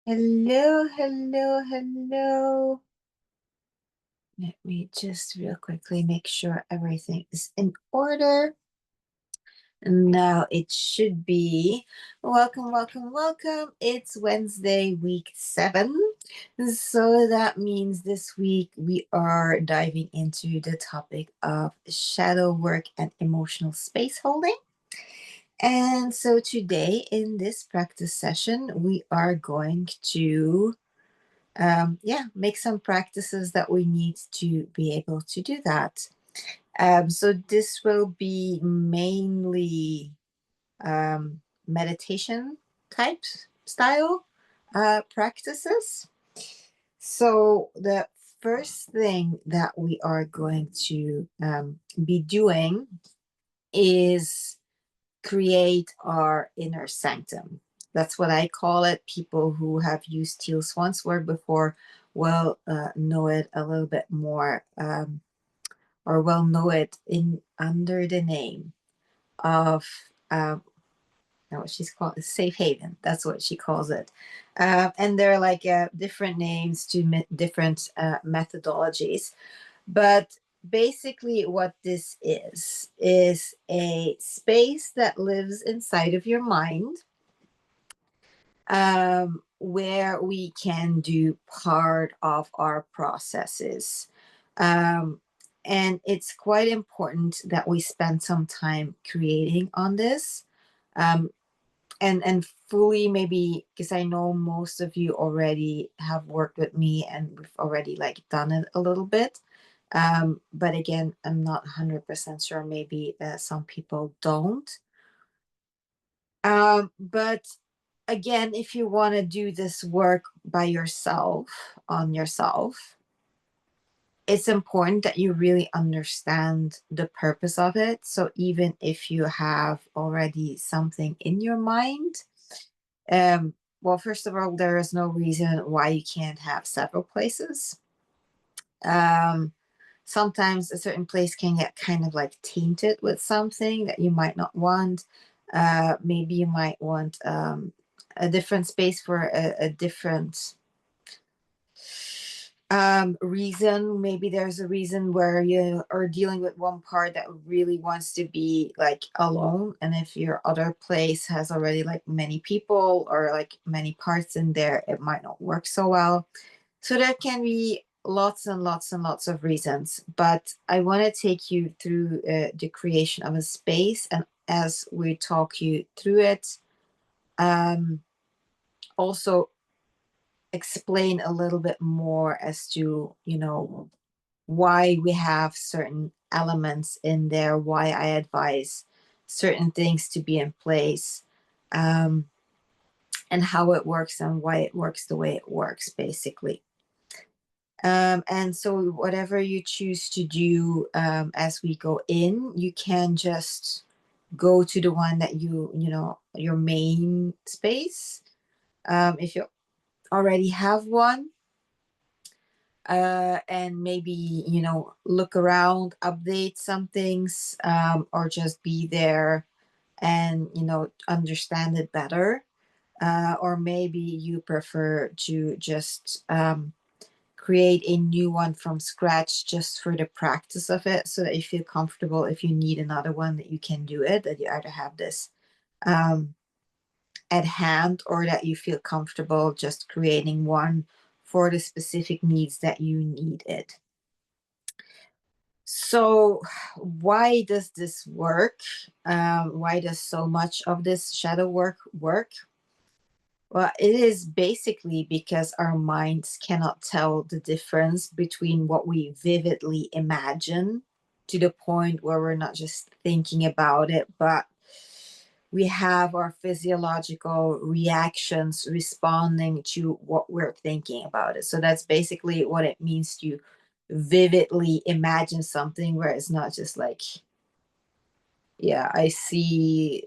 Hello, hello, hello. Let me just real quickly make sure everything is in order. And now it should be. Welcome, welcome, welcome. It's Wednesday, week 7. So that means this week we are diving into the topic of shadow work and emotional space holding. And so today in this practice session, we are going to make some practices that we need to be able to do that. So this will be mainly meditation type style practices. So the first thing that we are going to be doing is create our inner sanctum. That's what I call it. People who have used Teal Swan's work before will know it a little bit more, or will know it in under the name of what she's called safe haven. That's what she calls it. And there are like different names to different methodologies, but basically what this is a space that lives inside of your mind, where we can do part of our processes. Um, and it's quite important that we spend some time creating on this. Um, and fully, maybe because I know most of you already have worked with me and we've already like done it a little bit. But again, I'm not 100% sure. Maybe some people don't. But again, if you want to do this work by yourself, on yourself, it's important that you really understand the purpose of it. So even if you have already something in your mind, well, first of all, there is no reason why you can't have several places. Um, Sometimes a certain place can get kind of like tainted with something that you might not want. Maybe you might want a different space for a different reason. Maybe there's a reason where you are dealing with one part that really wants to be like alone, and if your other place has already like many people or like many parts in there, it might not work so well. So there can be lots and lots and lots of reasons, but I want to take you through the creation of a space, and as we talk you through it, also explain a little bit more as to, why we have certain elements in there, why I advise certain things to be in place, um, and how it works and why it works the way it works, basically. And so whatever you choose to do, as we go in, you can just go to the one that your main space. If you already have one, and maybe look around, update some things, or just be there and understand it better, or maybe you prefer to just create a new one from scratch just for the practice of it, so that you feel comfortable if you need another one, that you can do it, that you either have this um, at hand, or that you feel comfortable just creating one for the specific needs that you need it. So why does this work? Why does so much of this shadow work work? Well, it is basically because our minds cannot tell the difference between what we vividly imagine, to the point where we're not just thinking about it, but we have our physiological reactions responding to what we're thinking about it. So that's basically what it means to vividly imagine something, where it's not just like, yeah, I see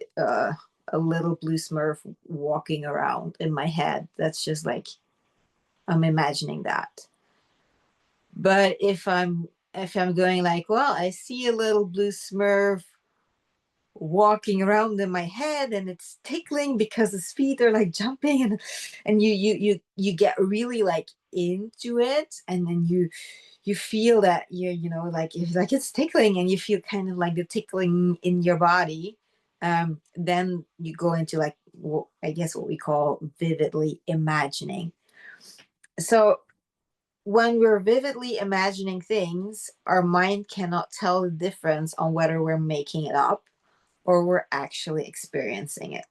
a little blue Smurf walking around in my head. That's just like, I'm imagining that. But if I'm going like, well, I see a little blue Smurf walking around in my head, and it's tickling because his feet are like jumping, and you get really like into it, and then you feel that like if like it's tickling, and you feel kind of like the tickling in your body. Then you go into like I guess what we call vividly imagining. So when we're vividly imagining things, our mind cannot tell the difference on whether we're making it up or we're actually experiencing it.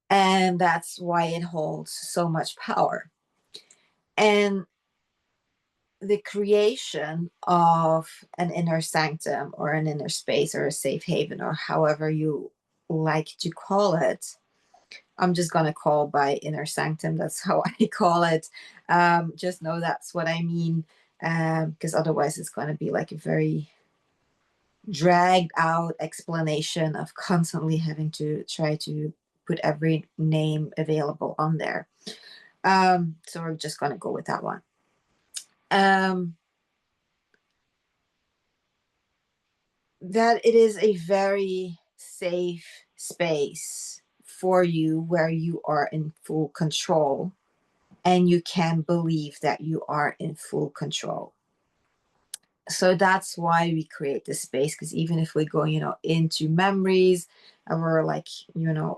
And that's why it holds so much power. And the creation of an inner sanctum or an inner space or a safe haven, or however you like to call it, I'm just going to call by inner sanctum. That's how I call it. Just know that's what I mean, because otherwise it's going to be like a very dragged out explanation of constantly having to try to put every name available on there. So we're just going to go with that one. That it is a very safe space for you where you are in full control and you can believe that you are in full control. So that's why we create this space, because even if we go into memories and we're like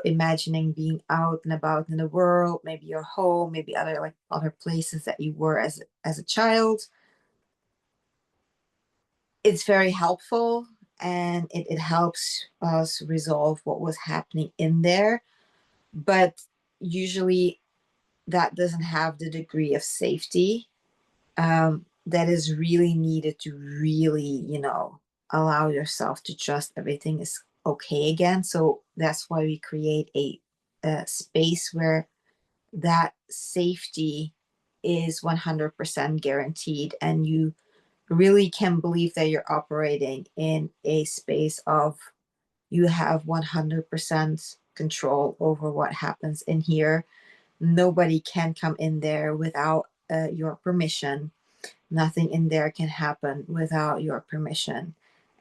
imagining being out and about in the world, maybe your home, maybe other places that you were as a child, it's very helpful, and it helps us resolve what was happening in there. But usually that doesn't have the degree of safety that is really needed to really, allow yourself to trust everything is okay again. So that's why we create a space where that safety is 100% guaranteed, and you really can believe that you're operating in a space of you have 100% control over what happens in here. Nobody can come in there without your permission. Nothing in there can happen without your permission.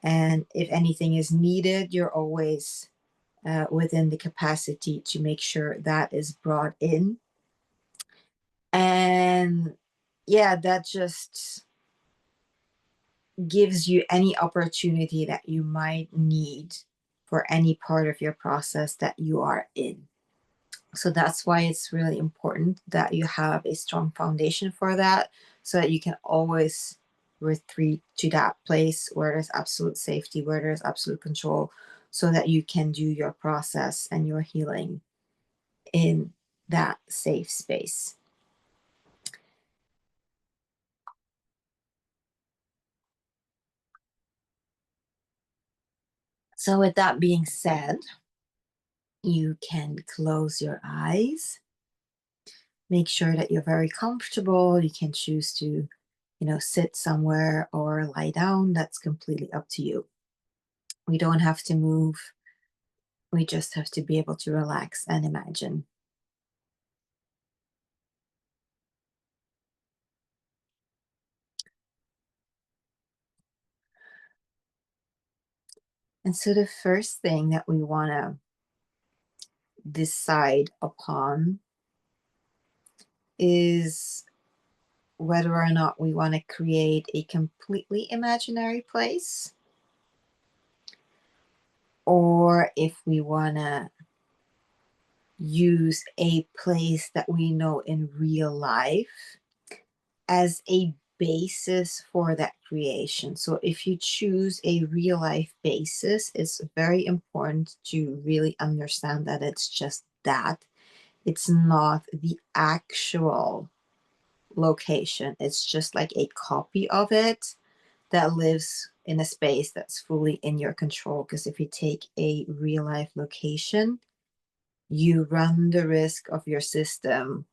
And if anything is needed, you're always within the capacity to make sure that is brought in. And yeah, that just gives you any opportunity that you might need for any part of your process that you are in. So that's why it's really important that you have a strong foundation for that, so that you can always retreat to that place where there's absolute safety, where there's absolute control, so that you can do your process and your healing in that safe space. So with that being said, you can close your eyes. Make sure that you're very comfortable. You can choose to, sit somewhere or lie down. That's completely up to you. We don't have to move. We just have to be able to relax and imagine. And so the first thing that we want to decide upon is whether or not we want to create a completely imaginary place, or if we want to use a place that we know in real life as a basis for that creation. So if you choose a real life basis, it's very important to really understand that it's just that. It's not the actual location. It's just like a copy of it that lives in a space that's fully in your control. Because if you take a real life location, you run the risk of your system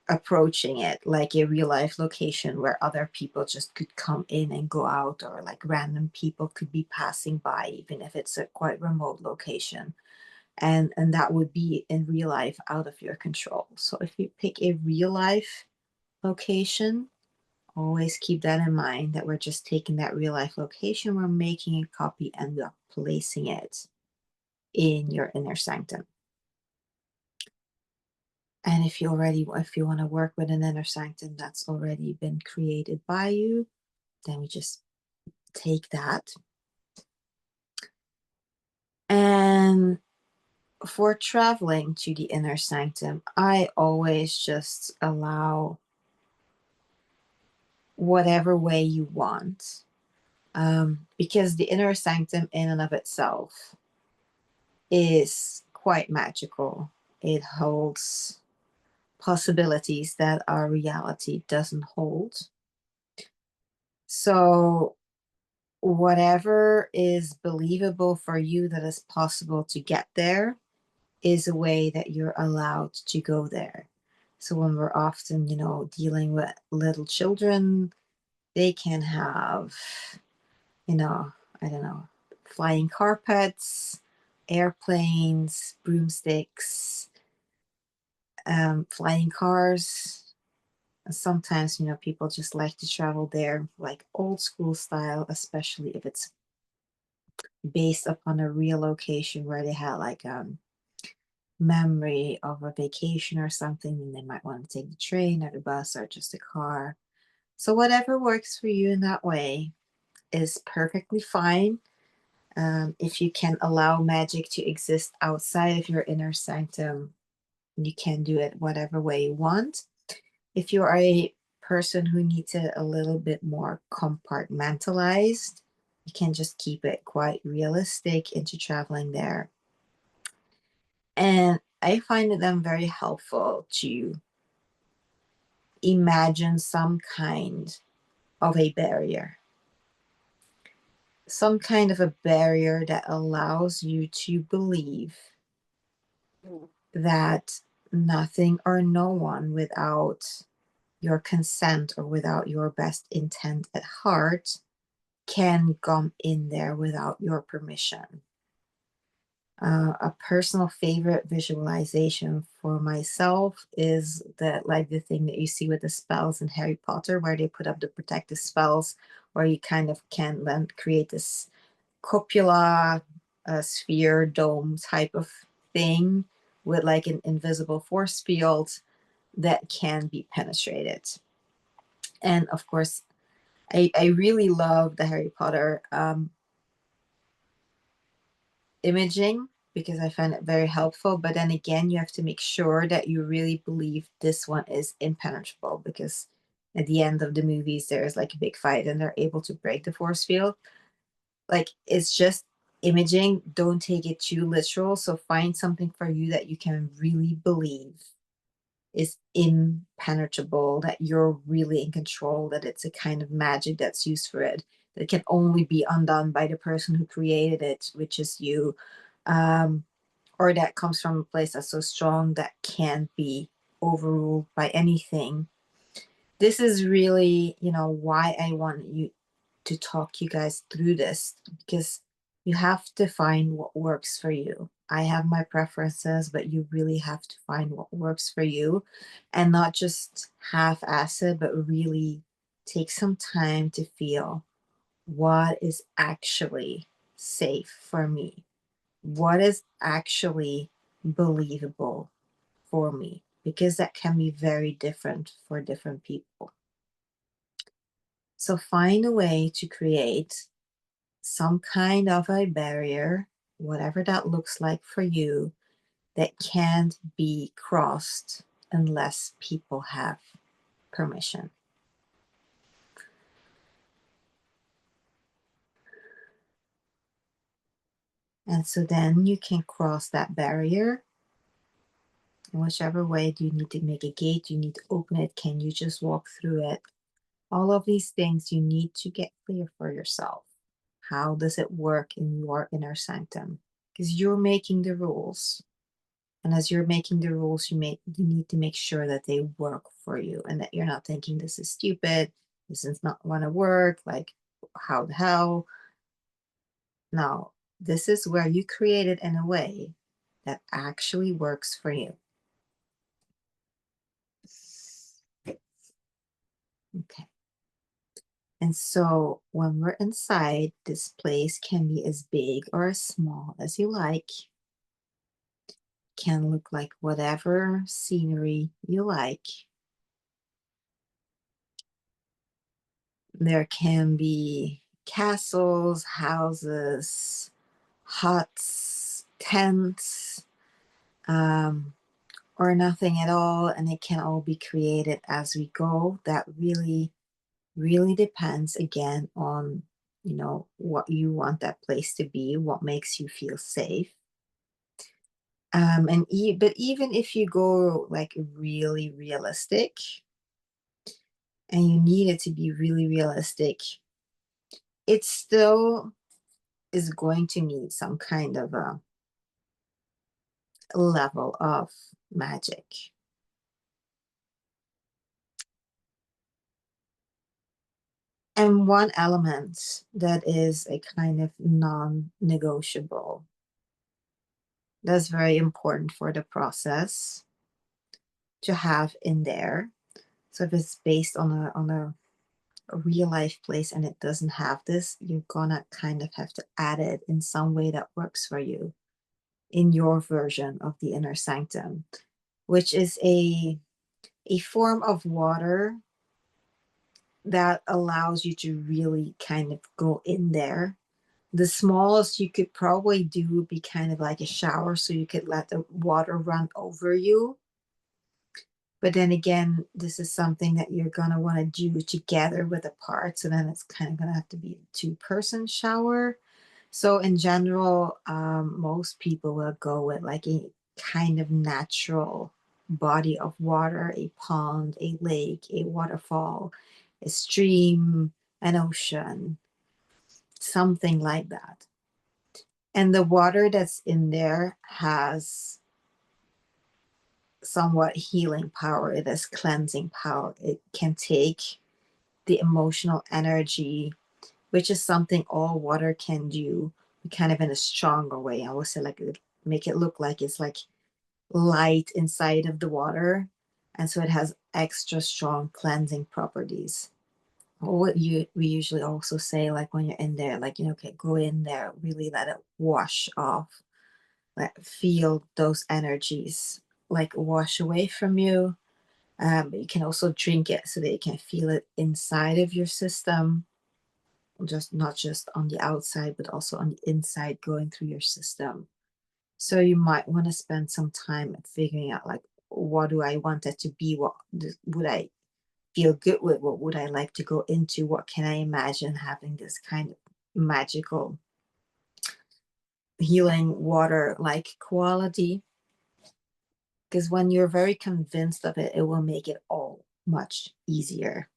approaching it like a real life location where other people just could come in and go out, or like random people could be passing by, even if it's a quite remote location, and that would be in real life out of your control. So if you pick a real life location, Always keep that in mind that we're just taking that real life location, we're making a copy and we're placing it in your inner sanctum. And if you want to work with an inner sanctum that's already been created by you, then we just take that. And for traveling to the inner sanctum, I always just allow whatever way you want. Because the inner sanctum in and of itself is quite magical. It holds possibilities that our reality doesn't hold. So whatever is believable for you that is possible to get there is a way that you're allowed to go there. So when we're often, dealing with little children, they can have, I don't know, flying carpets, airplanes, broomsticks, flying cars. Sometimes, people just like to travel there like old school style, especially if it's based upon a real location where they had like memory of a vacation or something, and they might want to take the train or the bus or just a car. So whatever works for you in that way is perfectly fine. If you can allow magic to exist outside of your inner sanctum, you can do it whatever way you want. If you are a person who needs it a little bit more compartmentalized, you can just keep it quite realistic into traveling there. And I find them very helpful to imagine some kind of a barrier. Some kind of a barrier that allows you to believe that nothing or no one without your consent or without your best intent at heart can come in there without your permission. A personal favorite visualization for myself is the thing that you see with the spells in Harry Potter, where they put up the protective spells, where you kind of can then create this cupola, sphere, dome type of thing with like an invisible force field that can be penetrated. And of course, I really love the Harry Potter imaging because I find it very helpful. But then again, you have to make sure that you really believe this one is impenetrable, because at the end of the movies, there's like a big fight and they're able to break the force field. Like, it's just imaging. Don't take it too literal. So find something for you that you can really believe is impenetrable, that you're really in control, that it's a kind of magic that's used for it, that can only be undone by the person who created it, which is you, um, or that comes from a place that's so strong that can't be overruled by anything. This is really, why I want you to talk you guys through this, because you have to find what works for you. I have my preferences, but you really have to find what works for you, and not just half-ass it, but really take some time to feel what is actually safe for me, what is actually believable for me, because that can be very different for different people. So find a way to create some kind of a barrier, whatever that looks like for you, that can't be crossed unless people have permission. And so then you can cross that barrier. In whichever way, do you need to make a gate? Do you need to open it? Can you just walk through it? All of these things you need to get clear for yourself. How does it work in your inner sanctum? Because you're making the rules. And as you're making the rules, you need to make sure that they work for you, and that you're not thinking this is stupid, this is not want to work, like how the hell. No, this is where you create it in a way that actually works for you. Okay. And so when we're inside, this place can be as big or as small as you like, can look like whatever scenery you like. There can be castles, houses, huts, tents, um, or nothing at all. And it can all be created as we go. That really depends again on, what you want that place to be, what makes you feel safe. But even if you go like really realistic and you need it to be really realistic, it still is going to need some kind of a level of magic. And one element that is a kind of non-negotiable, that's very important for the process to have in there. So if it's based on a real life place and it doesn't have this, you're gonna kind of have to add it in some way that works for you in your version of the inner sanctum, which is a form of water that allows you to really kind of go in there. The smallest you could probably do would be kind of like a shower, so you could let the water run over you. But then again, this is something that you're gonna want to do together with a part. So then it's kind of gonna have to be a two-person shower. So in general, most people will go with like a kind of natural body of water, a pond, a lake, a waterfall, a stream, an ocean, something like that. And the water that's in there has somewhat healing power. It has cleansing power. It can take the emotional energy, which is something all water can do, kind of in a stronger way. I would say like make it look like it's like light inside of the water. And so it has extra strong cleansing properties. Or what we usually also say, like when you're in there, like, okay, go in there, really let it wash off, like feel those energies like wash away from you. But you can also drink it so that you can feel it inside of your system, just not just on the outside, but also on the inside going through your system. So you might want to spend some time figuring out like, what do I want it to be? What would I feel good with? What would I like to go into? What can I imagine having this kind of magical healing water like quality? Because when you're very convinced of it, it will make it all much easier.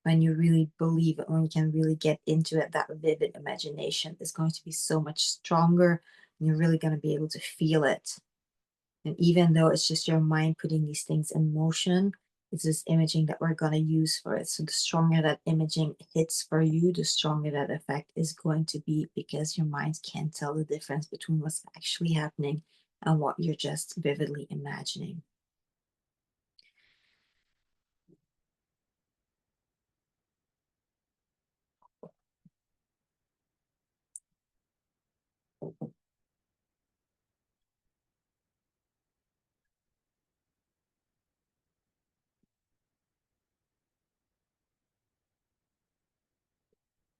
When you really believe it, when you can really get into it, that vivid imagination is going to be so much stronger. And you're really going to be able to feel it. And even though it's just your mind putting these things in motion, it's this imaging that we're going to use for it. So the stronger that imaging hits for you, the stronger that effect is going to be, because your mind can't tell the difference between what's actually happening and what you're just vividly imagining.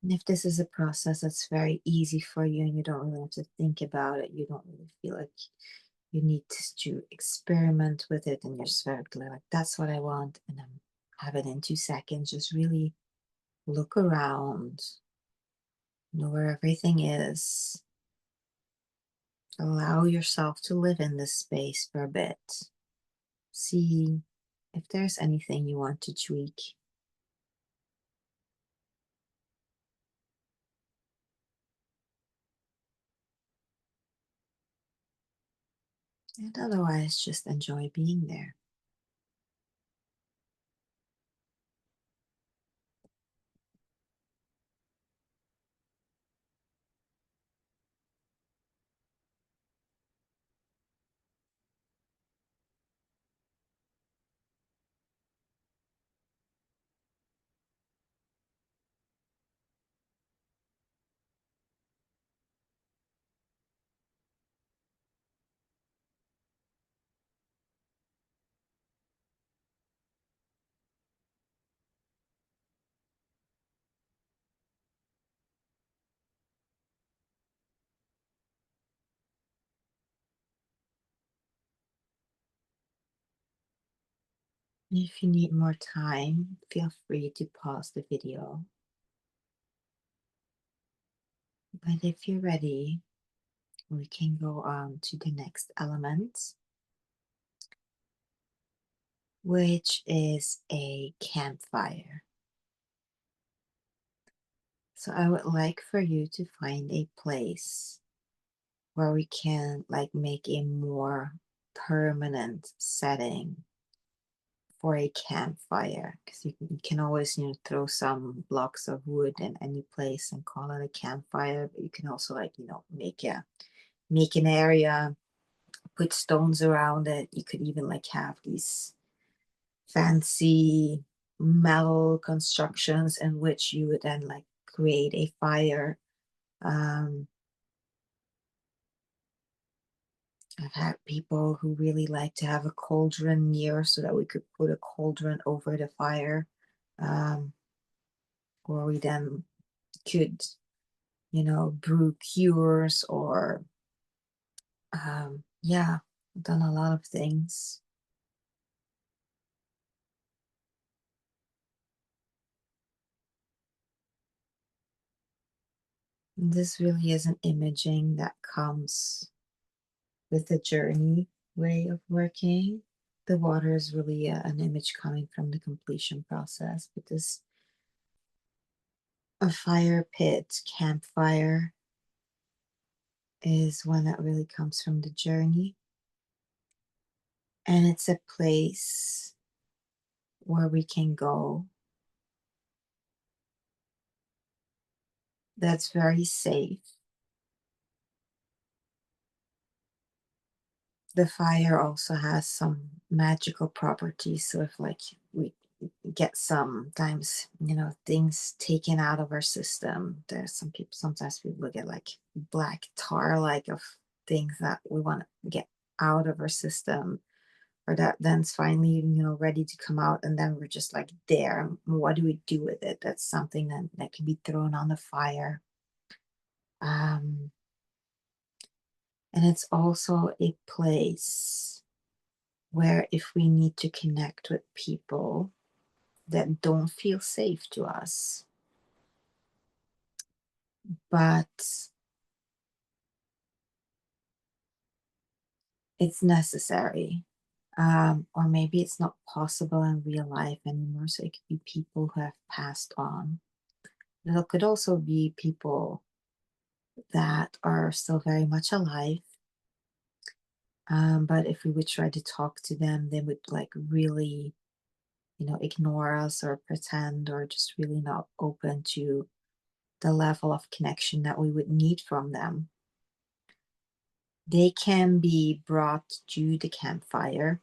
And if this is a process that's very easy for you and you don't really have to think about it, you don't really feel like you need to experiment with it, and you're just very clear, like, that's what I want, and then have it in 2 seconds. Just really look around, know where everything is. Allow yourself to live in this space for a bit. See if there's anything you want to tweak. And otherwise, just enjoy being there. If you need more time, feel free to pause the video. But if you're ready, we can go on to the next element, which is a campfire. So I would like for you to find a place where we can like make a more permanent setting for a campfire, because you can always throw some blocks of wood in any place and call it a campfire, but you can also like make an area, put stones around it. You could even like have these fancy metal constructions in which you would then like create a fire. um I've had people who really like to have a cauldron near so that we could put a cauldron over the fire. Um, or we then could, brew cures or, yeah, done a lot of things. This really is an imaging that comes with the journey way of working. The water is really an image coming from the completion process, but this a fire pit campfire is one that really comes from the journey. And it's a place where we can go that's very safe. The fire also has some magical properties. So if like we get sometimes, things taken out of our system, there's some people, sometimes people get like black tar, like of things that we want to get out of our system, or that then's finally ready to come out, and then we're just like there, and what do we do with it? That's something that can be thrown on the fire. um and it's also a place where if we need to connect with people that don't feel safe to us, but it's necessary, or maybe it's not possible in real life anymore, so it could be people who have passed on. It could also be people that are still very much alive. But if we would try to talk to them, they would like really, ignore us or pretend, or just really not open to the level of connection that we would need from them. They can be brought to the campfire,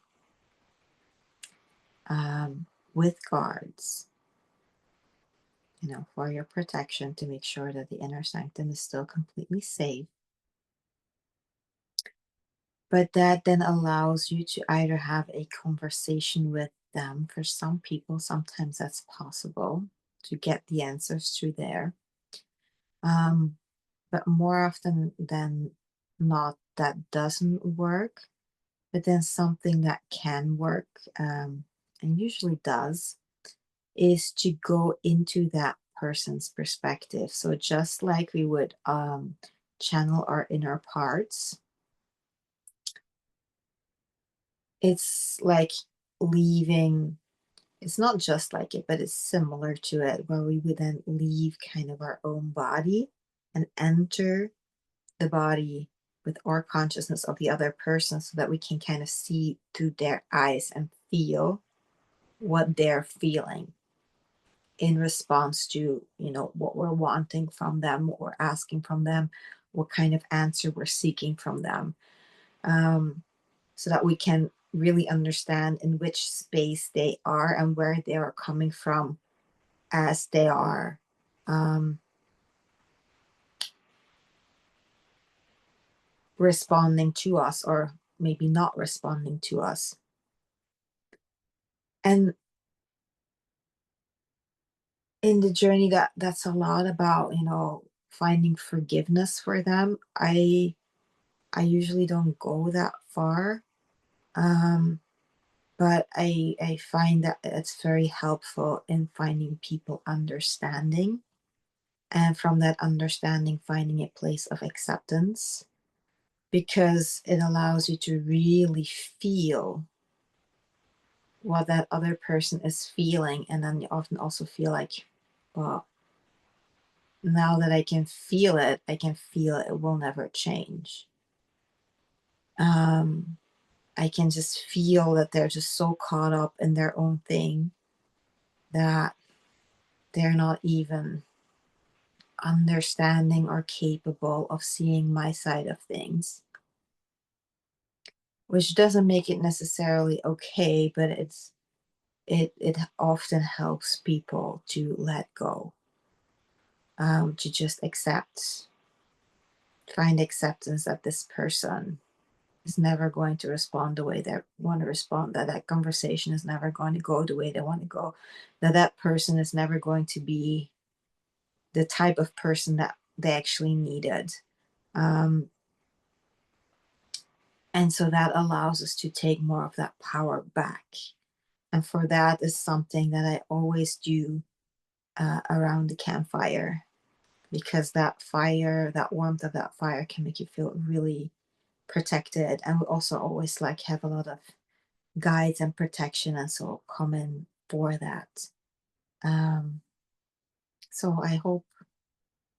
um, with guards, for your protection, to make sure that the inner sanctum is still completely safe. But that then allows you to either have a conversation with them. For some people, sometimes that's possible to get the answers through there. Um, but more often than not, that doesn't work. But then something that can work, and usually does, is to go into that person's perspective. So just like we would channel our inner parts, it's like leaving, it's not just like it, but it's similar to it, where we would then leave kind of our own body and enter the body with our consciousness of the other person, so that we can kind of see through their eyes and feel what they're feeling in response to what we're wanting from them, what we're asking from them, what kind of answer we're seeking from them. um, so that we can really understand in which space they are and where they are coming from, as they are um, responding to us, or maybe not responding to us. And in the journey, that's a lot about finding forgiveness for them. I usually don't go that far. um but I find that it's very helpful in finding people understanding, and from that understanding finding a place of acceptance, because it allows you to really feel what that other person is feeling. And then you often also feel like, well, now that I can feel it, I can feel it will never change. um I can just feel that they're just so caught up in their own thing that they're not even understanding or capable of seeing my side of things, which doesn't make it necessarily okay, but it often helps people to let go, to just accept, find acceptance that this person is never going to respond the way they want to respond, that that conversation is never going to go the way they want to go, that that person is never going to be the type of person that they actually needed. Um, and so that allows us to take more of that power back. And for that is something that I always do around the campfire, because that fire, that warmth of that fire can make you feel really protected. And we also always like have a lot of guides and protection and so come in for that. Um, so I hope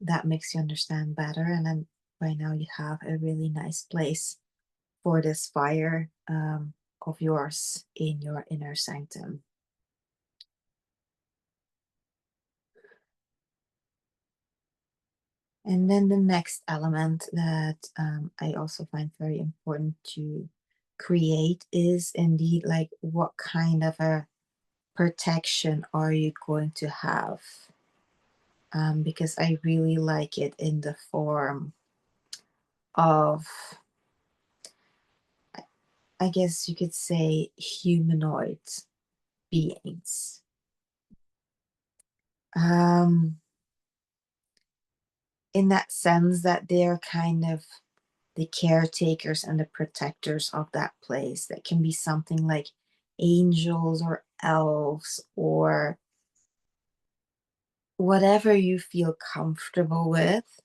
that makes you understand better. And then by now you have a really nice place for this fire of yours in your inner sanctum. And then the next element that I also find very important to create is indeed like what kind of a protection are you going to have? Because I really like it in the form of, I guess you could say, humanoid beings. Um, in that sense that they're kind of the caretakers and the protectors of that place. That can be something like angels or elves or whatever you feel comfortable with.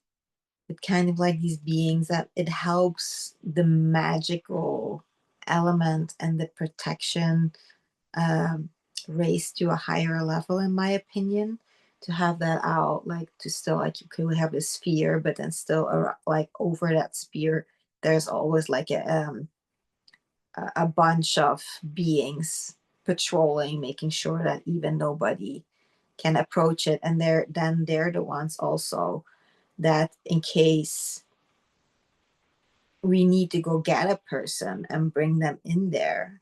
It kind of like these beings that it helps the magical element and the protection um, raised to a higher level, in my opinion, to have that out, like to still like you could have a sphere, but then still like over that sphere, there's always like a bunch of beings patrolling, making sure that even nobody can approach it, and they're the ones also that in case we need to go get a person and bring them in there,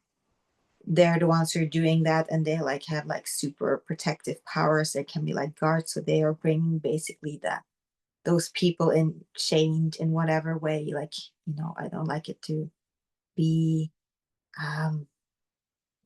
they're the ones who are doing that, and they like have like super protective powers. They can be like guards, so they are bringing basically that those people in chained in whatever way, like, I don't like it to be um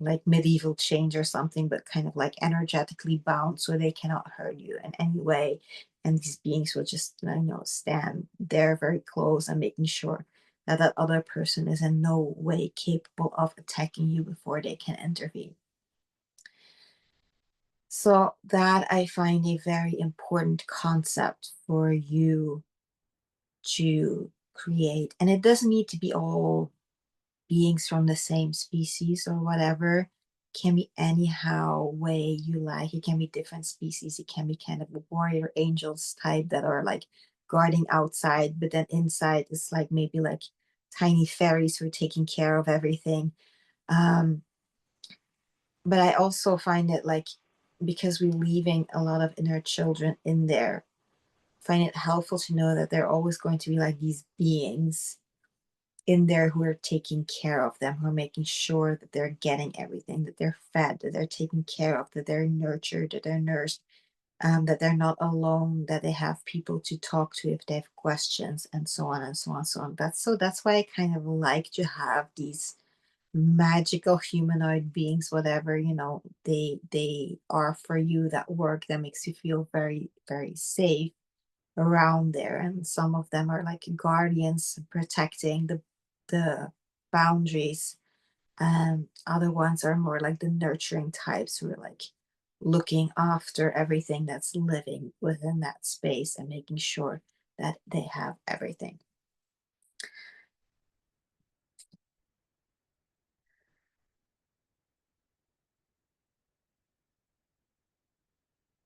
like medieval chains or something, but kind of like energetically bound so they cannot hurt you in any way. And these beings will just, stand there very close and making sure that that other person is in no way capable of attacking you before they can intervene. So that I find a very important concept for you to create. And it doesn't need to be all beings from the same species or whatever. Can be anyhow way you like. It can be different species. It can be kind of a warrior angels type that are like guarding outside, but then inside is like maybe like tiny fairies who are taking care of everything. Um, but I also find it like, because we're leaving a lot of inner children in there, find it helpful to know that they're always going to be like these beings in there who are taking care of them, who are making sure that they're getting everything, that they're fed, that they're taken care of, that they're nurtured, that they're nursed, that they're not alone, that they have people to talk to if they have questions, and so on and so on and so on. That's why I kind of like to have these magical humanoid beings, whatever they are for you, that work that makes you feel very, very safe around there. And some of them are like guardians protecting the boundaries Other ones are more like the nurturing types who are like looking after everything that's living within that space and making sure that they have everything.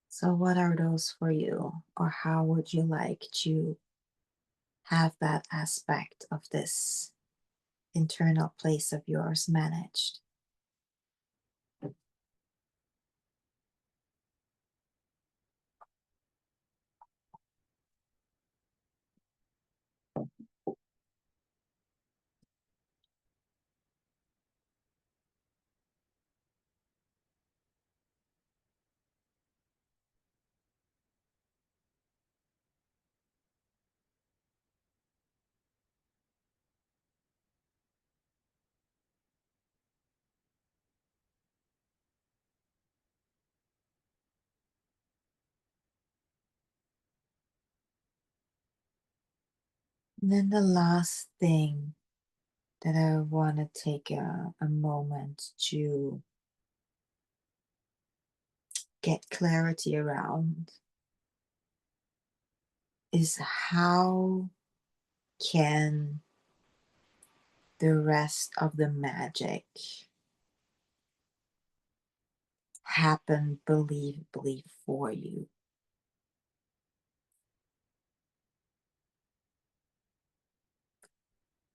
So, what are those for you? Or how would you like to have that aspect of this internal place of yours managed? And then the last thing that I want to take a moment to get clarity around is how can the rest of the magic happen believably for you?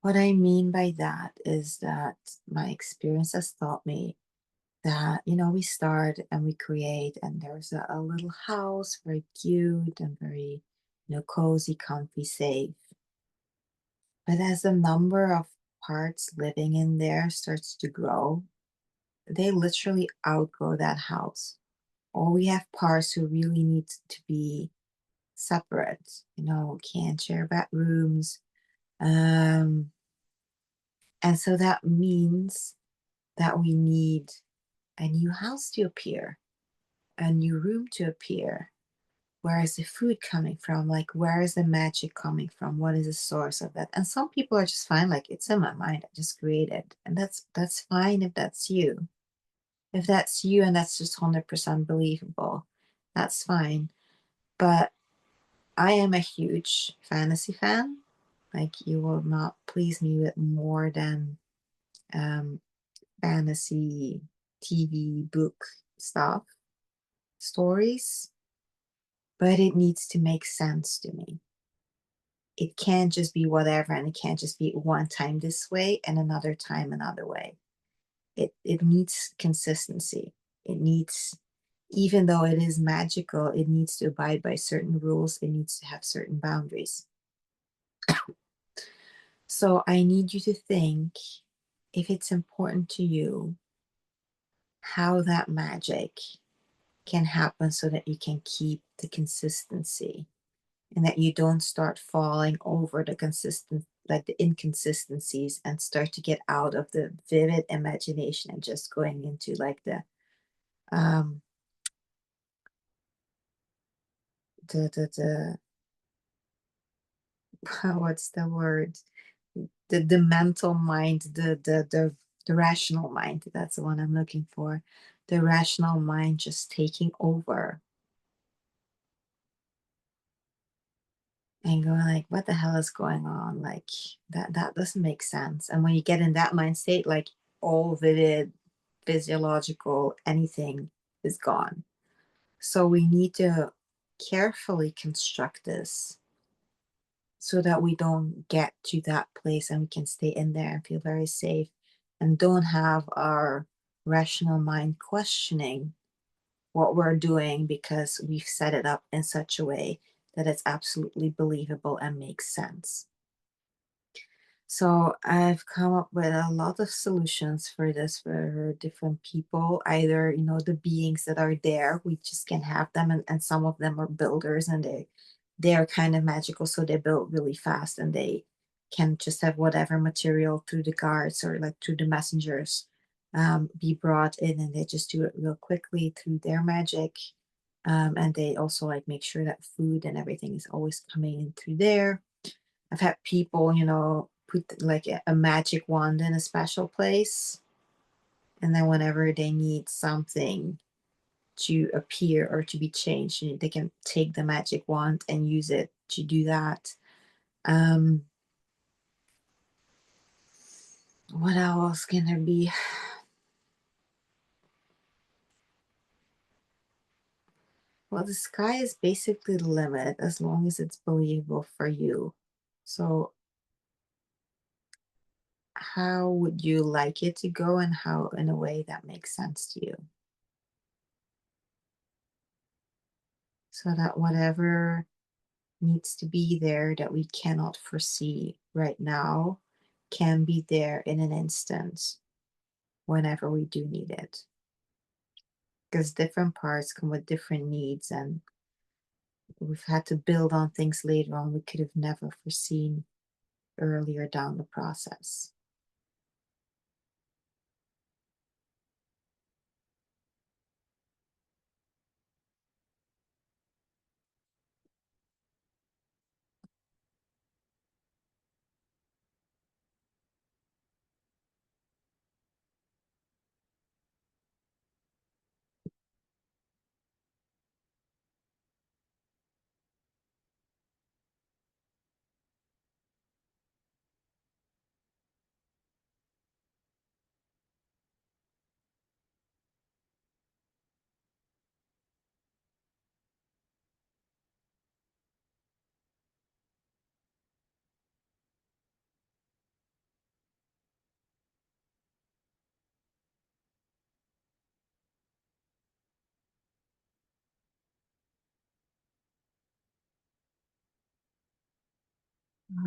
What I mean by that is that my experience has taught me that, we start and we create, and there's a little house, very cute and very, cozy, comfy, safe. But as the number of parts living in there starts to grow, they literally outgrow that house. Or we have parts who really need to be separate, can't share bedrooms. Um, and so that means that we need a new house to appear, a new room to appear. Where is the food coming from? Like, where is the magic coming from? What is the source of that? And some people are just fine, like it's in my mind, I just created. And that's fine if that's you. If that's you and that's just 100% believable, that's fine. But I am a huge fantasy fan. Like, you will not please me with more than um, fantasy TV book stuff, stories, but it needs to make sense to me. It can't just be whatever, and it can't just be one time this way and another time another way. It needs consistency. It needs, even though it is magical, it needs to abide by certain rules. It needs to have certain boundaries. So I need you to think, if it's important to you, how that magic can happen so that you can keep the consistency and that you don't start falling over the consistent, like the inconsistencies, and start to get out of the vivid imagination and just going into like um the what's the word, the mental mind, the rational mind, that's the one I'm looking for, the rational mind just taking over and going like, what the hell is going on? Like, that doesn't make sense. And when you get in that mind state, like, all vivid physiological anything is gone. So we need to carefully construct this so that we don't get to that place and we can stay in there and feel very safe and don't have our rational mind questioning what we're doing because we've set it up in such a way that it's absolutely believable and makes sense. So I've come up with a lot of solutions for this for different people. Either, the beings that are there, we just can have them, and some of them are builders, and they're kind of magical, so they build really fast and they can just have whatever material through the guards or like through the messengers be brought in, and they just do it real quickly through their magic. And they also like make sure that food and everything is always coming in through there. I've had people, put like a magic wand in a special place. And then whenever they need something to appear or to be changed, they can take the magic wand and use it to do that. Um, what else can there be? Well, the sky is basically the limit as long as it's believable for you. So, how would you like it to go, and how in a way that makes sense to you? So that whatever needs to be there that we cannot foresee right now can be there in an instant whenever we do need it. Because different parts come with different needs, and we've had to build on things later on we could have never foreseen earlier down the process.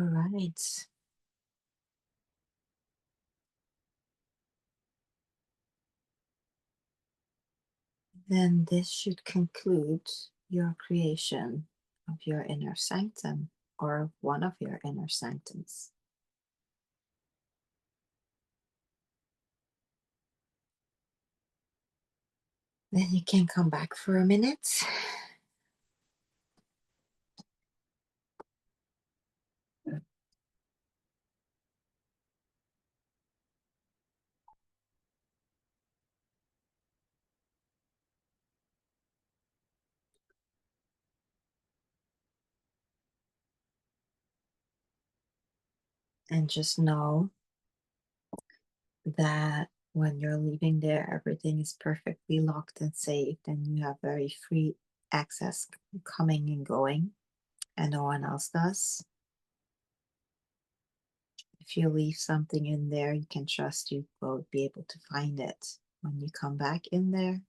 All right. Then this should conclude your creation of your inner sanctum, or one of your inner sanctums. Then you can come back for a minute and just know that when you're leaving there, everything is perfectly locked and safe, and you have very free access coming and going, and no one else does. If you leave something in there, you can trust you will be able to find it when you come back in there.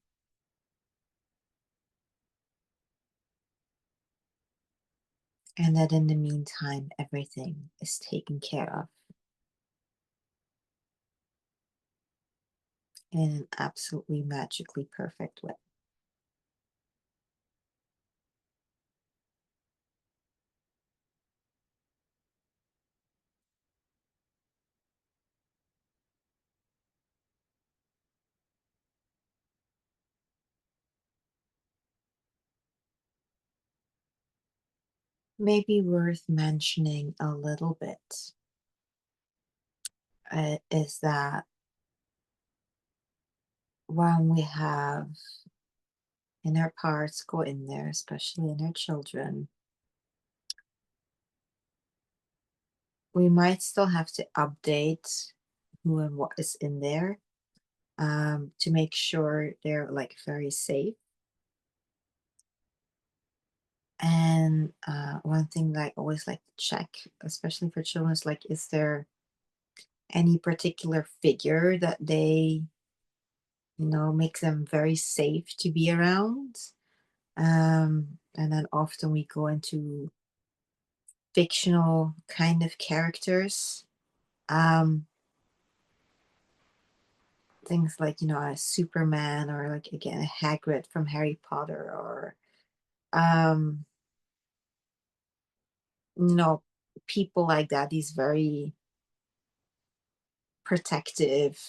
And that in the meantime, everything is taken care of in an absolutely magically perfect way. Maybe worth mentioning a little bit is that when we have inner parts go in there, especially inner children, we might still have to update who and what is in there, to make sure they're like very safe. And one thing that I always like to check, especially for children, is like, is there any particular figure that they, make them very safe to be around? And then often we go into fictional kind of characters. Um, things like, a Superman, or like again a Hagrid from Harry Potter, or um, you know, people like that, these very protective,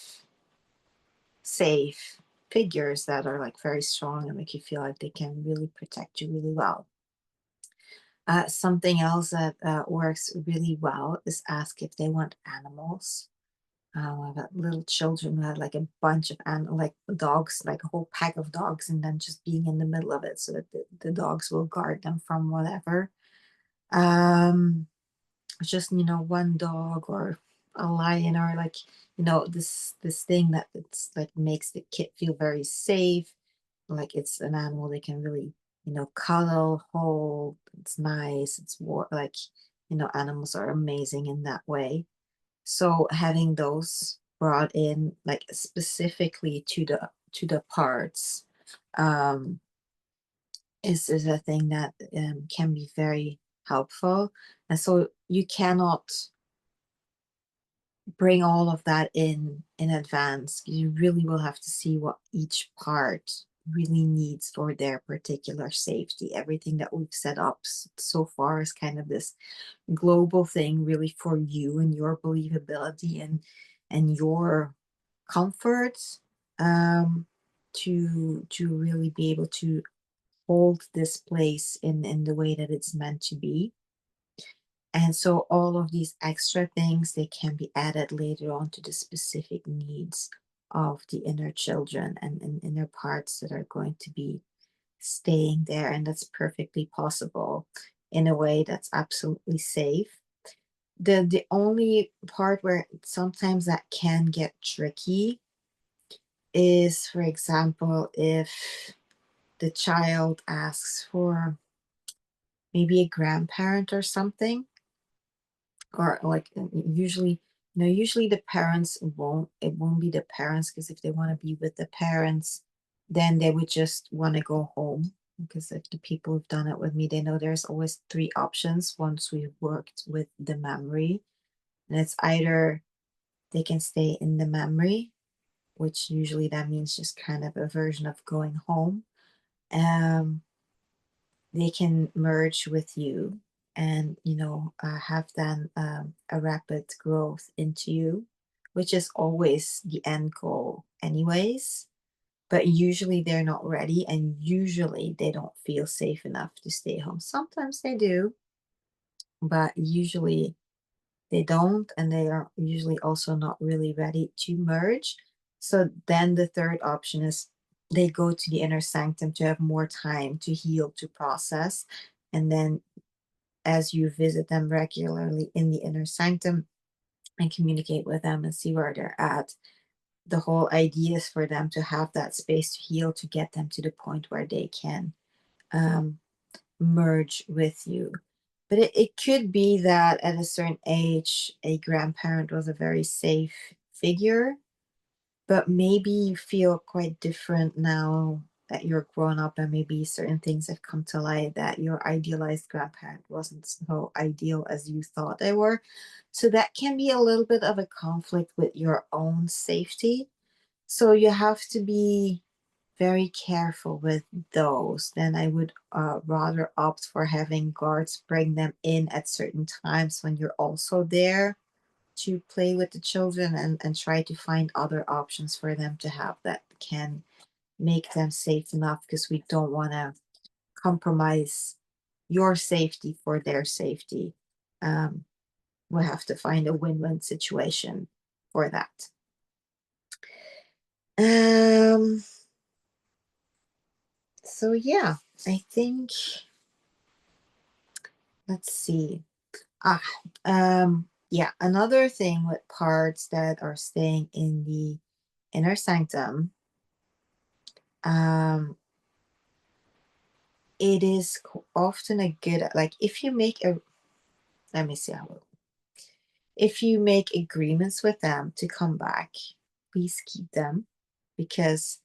safe figures that are like very strong and make you feel like they can really protect you really well. Something else that works really well is ask if they want animals. I've had little children who had like a bunch of like dogs, like a whole pack of dogs, and then just being in the middle of it so that the dogs will guard them from whatever. Um, just one dog or a lion or like this thing that it's like makes the kid feel very safe, like it's an animal they can really cuddle, hold. It's nice, it's like animals are amazing in that way. So having those brought in like specifically to the parts um is a thing that can be very helpful. And so you cannot bring all of that in advance. You really will have to see what each part really needs for their particular safety. Everything that we've set up so far is kind of this global thing really for you and your believability and your comfort, um to really be able to hold this place in the way that it's meant to be. And so all of these extra things, they can be added later on to the specific needs of the inner children and inner parts that are going to be staying there. And that's perfectly possible in a way that's absolutely safe. The only part where sometimes that can get tricky is, for example, if the child asks for maybe a grandparent or something, or like usually usually the parents won't it won't be the parents, because if they want to be with the parents, then they would just want to go home. Because if the people who've done it with me, they know there's always three options once we've worked with the memory. And it's either they can stay in the memory, which usually that means just kind of a version of going home. um they can merge with you and have then a rapid growth into you, which is always the end goal anyways. But usually they're not ready, and usually they don't feel safe enough to stay home. Sometimes they do, but usually they don't, and they are usually also not really ready to merge. So then the third option is they go to the inner sanctum to have more time to heal, to process. And then as you visit them regularly in the inner sanctum and communicate with them and see where they're at, the whole idea is for them to have that space to heal, to get them to the point where they can um, merge with you. But it could be that at a certain age, a grandparent was a very safe figure, but maybe you feel quite different now that you're grown up, and maybe certain things have come to light that your idealized grandparent wasn't so ideal as you thought they were. So that can be a little bit of a conflict with your own safety. So you have to be very careful with those. Then I would rather opt for having guards bring them in at certain times when you're also there to play with the children, and try to find other options for them to have that can make them safe enough, because we don't want to compromise your safety for their safety. Um, we'll have to find a win-win situation for that. Um, so yeah, I think, let's see. Ah, yeah, another thing with parts that are staying in the inner sanctum, um, it is often a good, like if you make a, let me see how, if you make agreements with them to come back, please keep them, because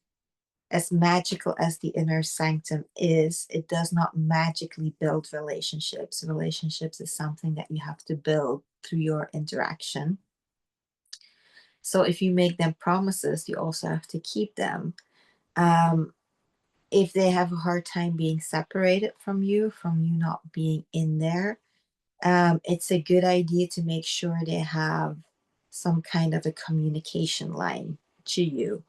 as magical as the inner sanctum is, it does not magically build relationships. Relationships is something that you have to build through your interaction. So if you make them promises, you also have to keep them. Um, if they have a hard time being separated from you not being in there, it's a good idea to make sure they have some kind of a communication line to you.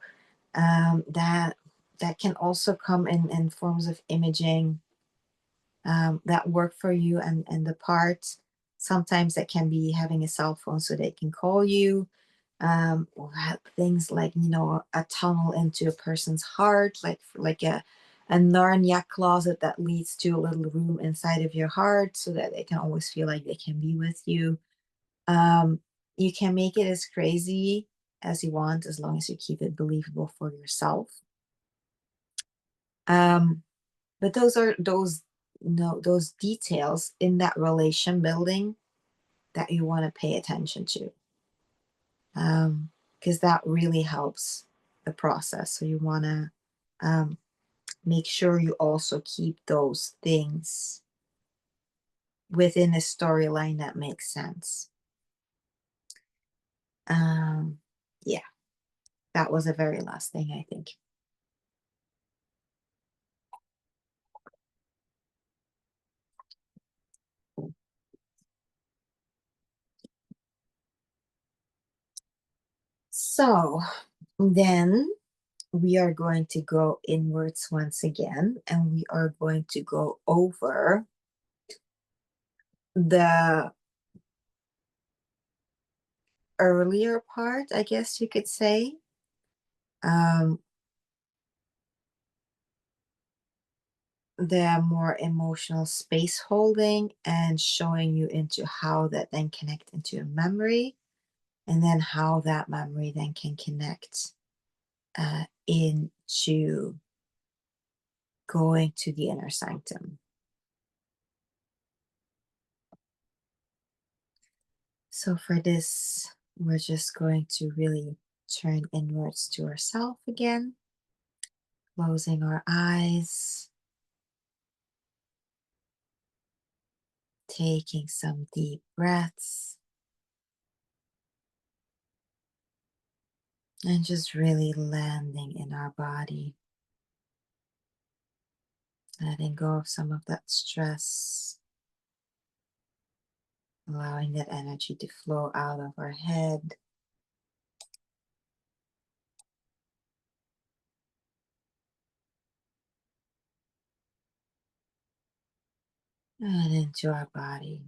That can also come in forms of imaging that work for you and the parts. Sometimes that can be having a cell phone so they can call you. Things like, a tunnel into a person's heart, like a Narnia closet that leads to a little room inside of your heart so that they can always feel like they can be with you. Um, you can make it as crazy as you want as long as you keep it believable for yourself. Um, but those are those no those details in that relation building that you want to pay attention to, because that really helps the process. So you want to um, make sure you also keep those things within a storyline that makes sense. Um, yeah, that was the very last thing I think. So then we are going to go inwards once again, and we are going to go over the earlier part, I guess you could say. Um, the more emotional space holding and showing you into how that then connect into a memory, and then how that memory then can connect into going to the inner sanctum. So for this, we're just going to really turn inwards to ourselves again, closing our eyes, taking some deep breaths, and just really landing in our body, letting go of some of that stress, allowing that energy to flow out of our head and into our body.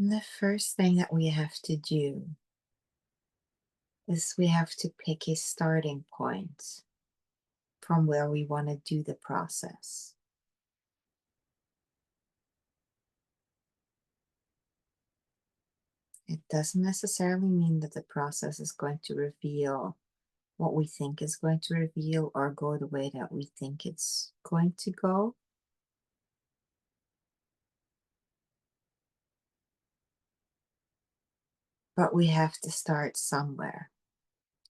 And the first thing that we have to do is we have to pick a starting point from where we want to do the process. It doesn't necessarily mean that the process is going to reveal what we think is going to reveal or go the way that we think it's going to go. But we have to start somewhere.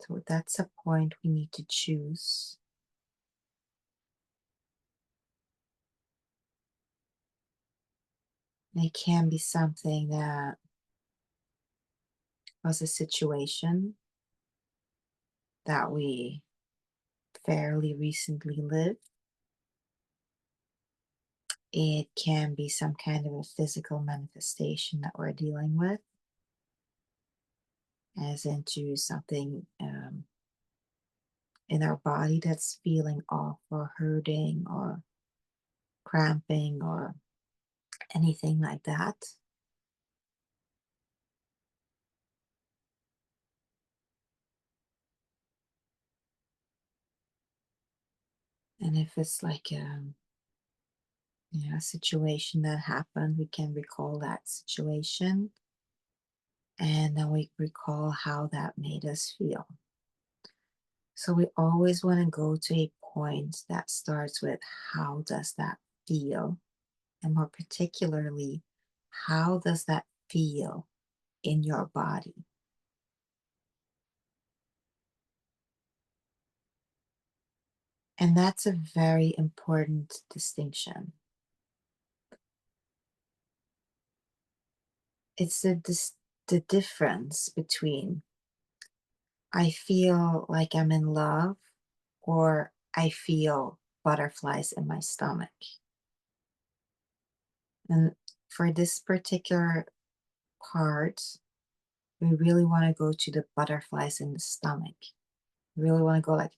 So that's a point we need to choose. It can be something that was a situation that we fairly recently lived. It can be some kind of a physical manifestation that we're dealing with, as into something in our body that's feeling off or hurting or cramping or anything like that. And if it's like a situation that happened, we can recall that situation and then we recall how that made us feel. So we always want to go to a point that starts with how does that feel? And more particularly, how does that feel in your body? And that's a very important distinction. it's the difference between I feel like I'm in love or I feel butterflies in my stomach. And for this particular part, we really want to go to the butterflies in the stomach. We really want to go like,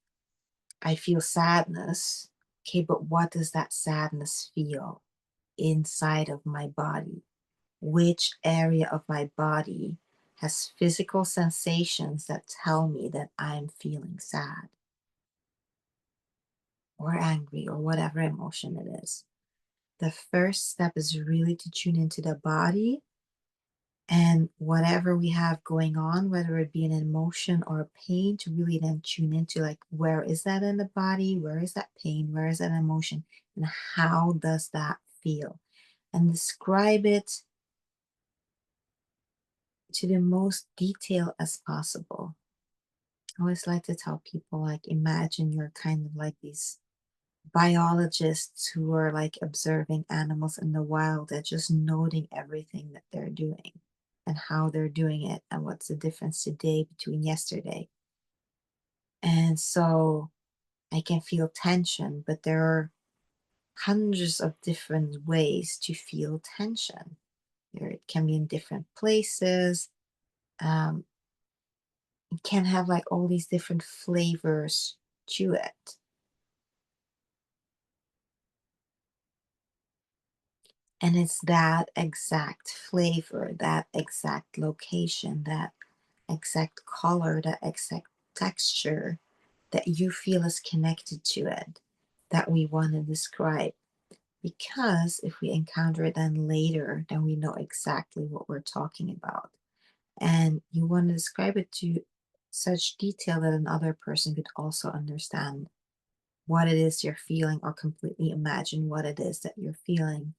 I feel sadness. Okay, but what does that sadness feel inside of my body? Which area of my body has physical sensations that tell me that I'm feeling sad or angry or whatever emotion it is? The first step is really to tune into the body and whatever we have going on, whether it be an emotion or a pain, to really then tune into like, where is that in the body? Where is that pain? Where is that emotion? And how does that feel? And describe it to the most detail as possible. I always like to tell people, like, imagine you're kind of like these biologists who are like observing animals in the wild. They're just noting everything that they're doing and how they're doing it and what's the difference today between yesterday. And so I can feel tension, but there are hundreds of different ways to feel tension. It can be in different places. Um, it can have like all these different flavors to it. And it's that exact flavor, that exact location, that exact color, that exact texture that you feel is connected to it that we want to describe. Because if we encounter it then later, then we know exactly what we're talking about. And you want to describe it to such detail that another person could also understand what it is you're feeling or completely imagine what it is that you're feeling.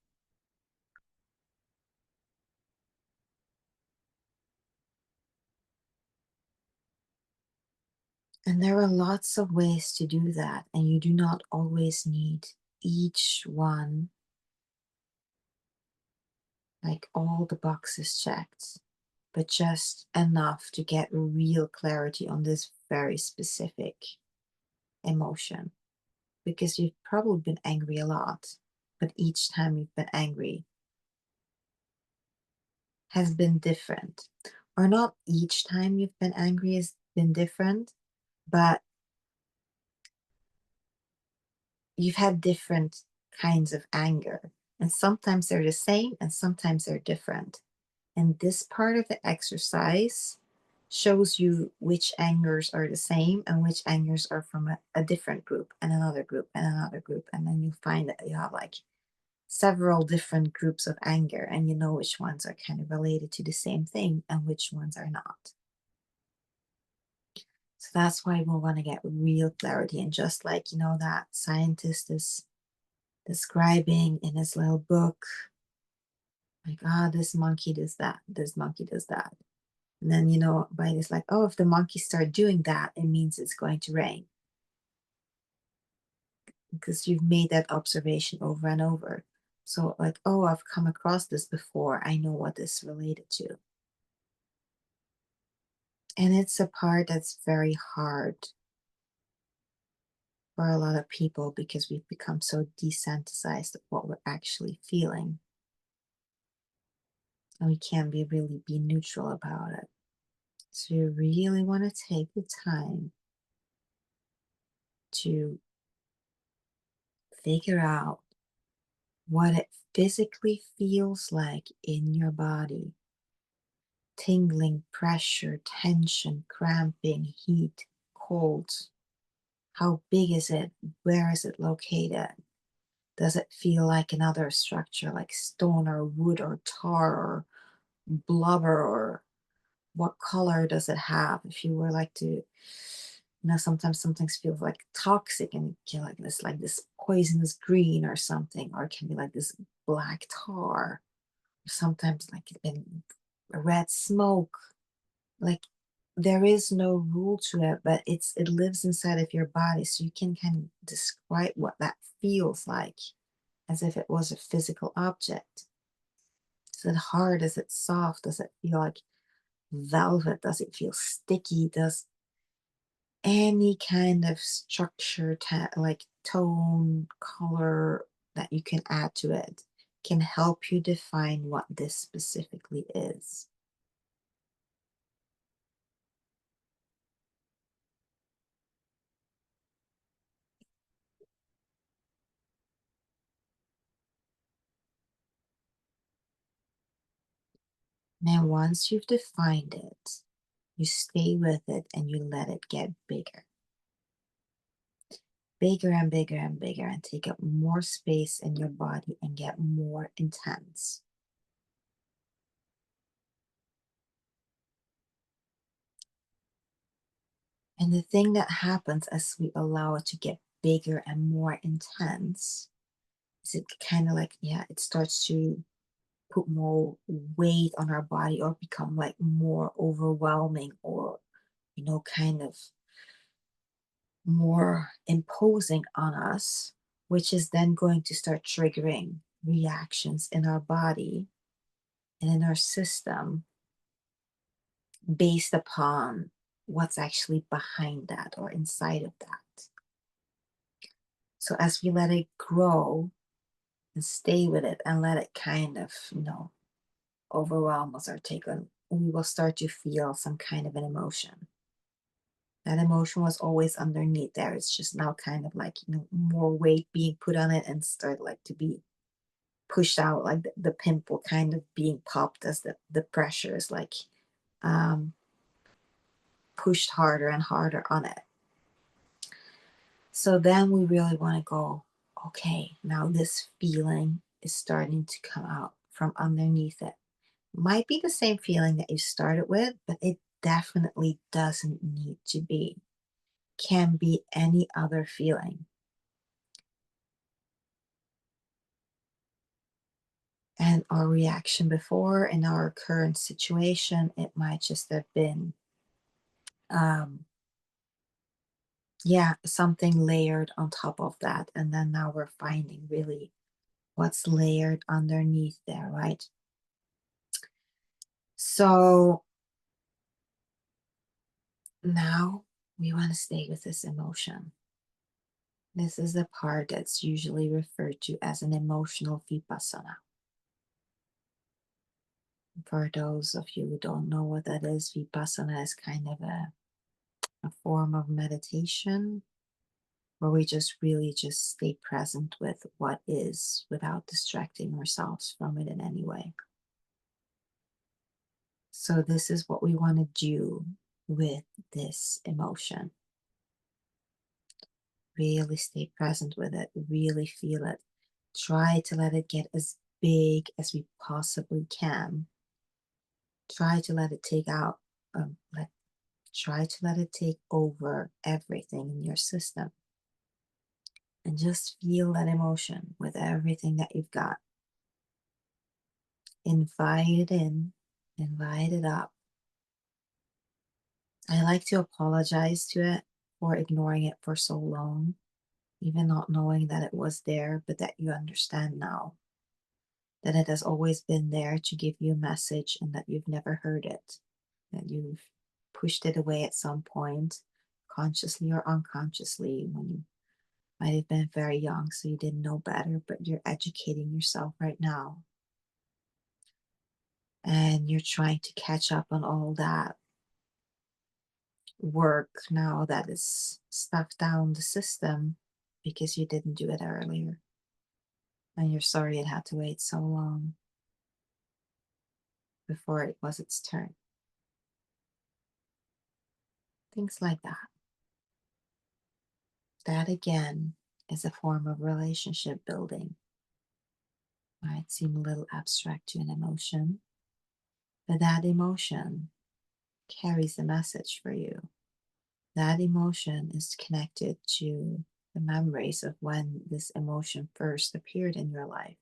And there are lots of ways to do that, and you do not always need each one, like all the boxes checked, but just enough to get real clarity on this very specific emotion. Because you've probably been angry a lot, but each time you've been angry has been different. Or not each time you've been angry has been different, but you've had different kinds of anger. And sometimes they're the same and sometimes they're different. And this part of the exercise shows you which angers are the same and which angers are from a different group and another group and another group. And then you find that you have like several different groups of anger and you know which ones are kind of related to the same thing and which ones are not. So that's why we want to get real clarity. And just like, that scientist is describing in his little book, like, this monkey does that, this monkey does that. And then, by this, like, oh, if the monkeys start doing that, it means it's going to rain because you've made that observation over and over. So, like, oh, I've come across this before. I know what this related to. And it's a part that's very hard for a lot of people because we've become so desensitized of what we're actually feeling. And we can't really be neutral about it. So you really want to take the time to figure out what it physically feels like in your body. Tingling, pressure, tension, cramping, heat, cold. How big is it? Where is it located? Does it feel like another structure like stone or wood or tar or blubber, or what color does it have? If you were like to, sometimes some things feel like toxic and it can like this poisonous green or something, or it can be like this black tar. Sometimes like in red smoke. Like there is no rule to it, but it lives inside of your body, so you can kind of describe what that feels like as if it was a physical object. Is it hard? Is it soft? Does it feel like velvet? Does it feel sticky? Does any kind of structure, like tone, color that you can add to it can help you define what this specifically is. Now, once you've defined it, you stay with it and you let it get bigger, bigger and bigger and bigger, and take up more space in your body and get more intense. And the thing that happens as we allow it to get bigger and more intense is it kind of like, yeah, it starts to put more weight on our body or become like more overwhelming or, kind of more imposing on us, which is then going to start triggering reactions in our body and in our system based upon what's actually behind that or inside of that. So as we let it grow and stay with it and let it kind of, overwhelm us or take on, we will start to feel some kind of an emotion. That emotion was always underneath there. It's just now kind of like, more weight being put on it and start like to be pushed out, like the pimple kind of being popped as the pressure is like um, pushed harder and harder on it. So then we really want to go, okay, now this feeling is starting to come out from underneath it. Might be the same feeling that you started with, but it definitely doesn't need to be. Can be any other feeling. And our reaction before in our current situation, it might just have been, um, yeah, something layered on top of that. And then now we're finding really what's layered underneath there, right? So now we want to stay with this emotion. This is the part that's usually referred to as an emotional vipassana. For those of you who don't know what that is, vipassana is kind of a form of meditation where we just really just stay present with what is without distracting ourselves from it in any way. So this is what we want to do with this emotion. Really stay present with it, really feel it. Try to let it get as big as we possibly can. Try to let it take out, try to let it take over everything in your system. And just feel that emotion with everything that you've got. Invite it in, invite it up. I like to apologize to it for ignoring it for so long, even not knowing that it was there, but that you understand now that it has always been there to give you a message and that you've never heard it, that you've pushed it away at some point, consciously or unconsciously, when you might have been very young, so you didn't know better, but you're educating yourself right now. And you're trying to catch up on all that work now that is stuffed down the system because you didn't do it earlier. And you're sorry it had to wait so long before it was its turn. Things like that. That again is a form of relationship building. Might seem a little abstract to an emotion, but that emotion carries a message for you. That emotion is connected to the memories of when this emotion first appeared in your life.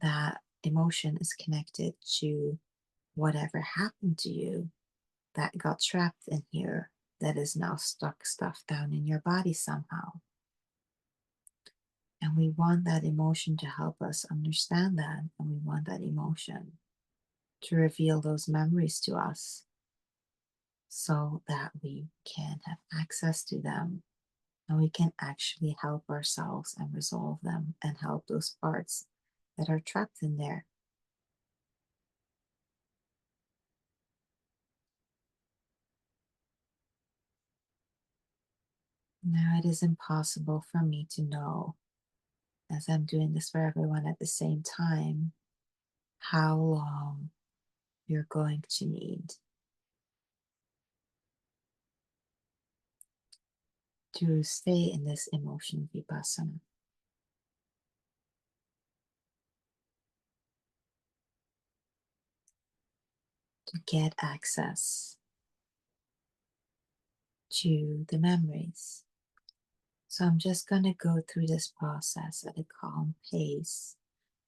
That emotion is connected to whatever happened to you that got trapped in here that is now stuck stuff down in your body somehow. And we want that emotion to help us understand that. And we want that emotion to reveal those memories to us so that we can have access to them and we can actually help ourselves and resolve them and help those parts that are trapped in there. Now, it is impossible for me to know, as I'm doing this for everyone at the same time, how long you're going to need to stay in this emotion vipassana, to get access to the memories. So I'm just going to go through this process at a calm pace,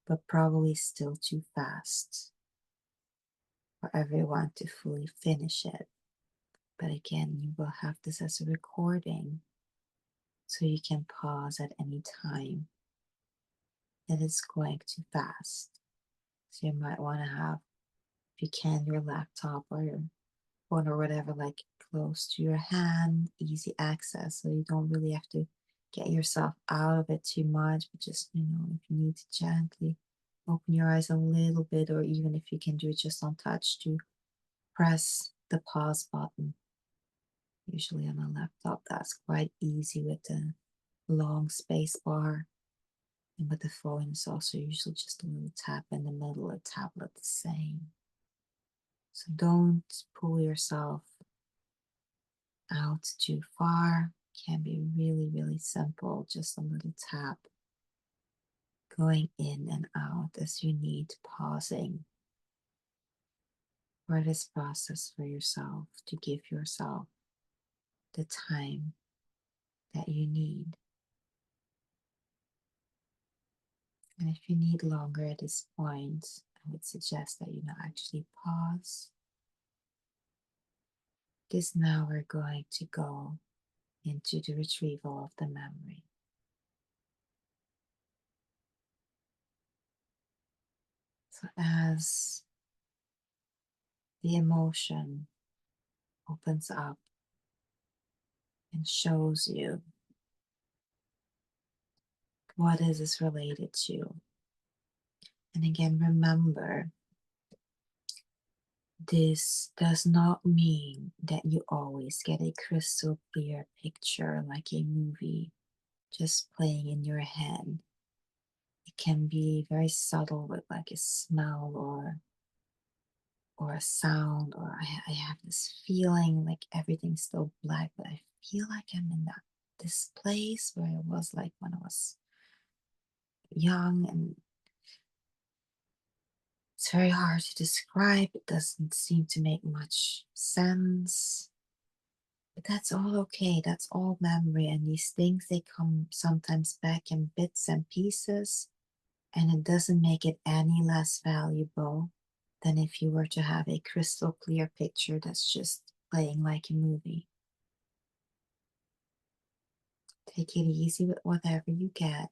but probably still too fast for everyone to fully finish it. But again, you will have this as a recording so you can pause at any time that it's going too fast. So you might want to have, if you can, your laptop or your phone or whatever, like close to your hand, easy access, so you don't really have to get yourself out of it too much, but just, if you need to gently open your eyes a little bit, or even if you can do it just on touch, to press the pause button. Usually on a laptop, that's quite easy with the long space bar. And with the phone, it's also usually just a little tap in the middle, a tablet the same. So don't pull yourself out too far. Can be really, really simple. Just a little tap going in and out as you need, pausing for this process for yourself to give yourself the time that you need. And if you need longer at this point, I would suggest that you actually pause, because now we're going to go into the retrieval of the memory. So as the emotion opens up and shows you what is this related to. And again, remember, this does not mean that you always get a crystal clear picture like a movie just playing in your head. It can be very subtle with like a smell or a sound, or I have this feeling like everything's still black, but I feel like I'm in this place where I was like when I was young, and it's very hard to describe. It doesn't seem to make much sense. But that's all okay. That's all memory. And these things, they come sometimes back in bits and pieces. And it doesn't make it any less valuable than if you were to have a crystal clear picture that's just playing like a movie. Take it easy with whatever you get.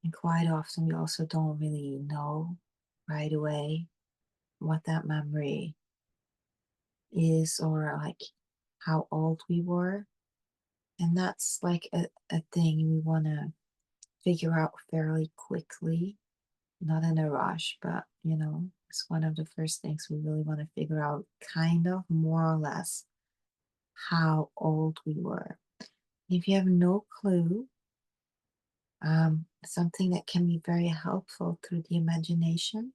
And quite often, we also don't really know right away what that memory is, or like how old we were. And that's like a thing we want to figure out fairly quickly, not in a rush, but it's one of the first things we really want to figure out, kind of more or less how old we were. If you have no clue, something that can be very helpful through the imagination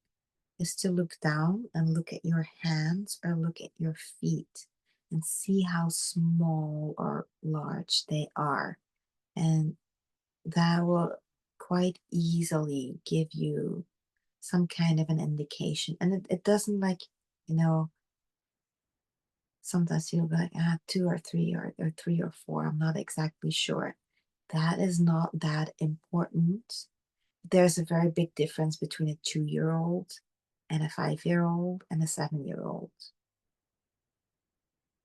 is to look down and look at your hands or look at your feet and see how small or large they are. And that will quite easily give you some kind of an indication. And it doesn't like, sometimes you'll be like, 2 or 3 or 3 or 4. I'm not exactly sure. That is not that important. There's a very big difference between a 2-year-old and a 5-year-old and a 7-year-old.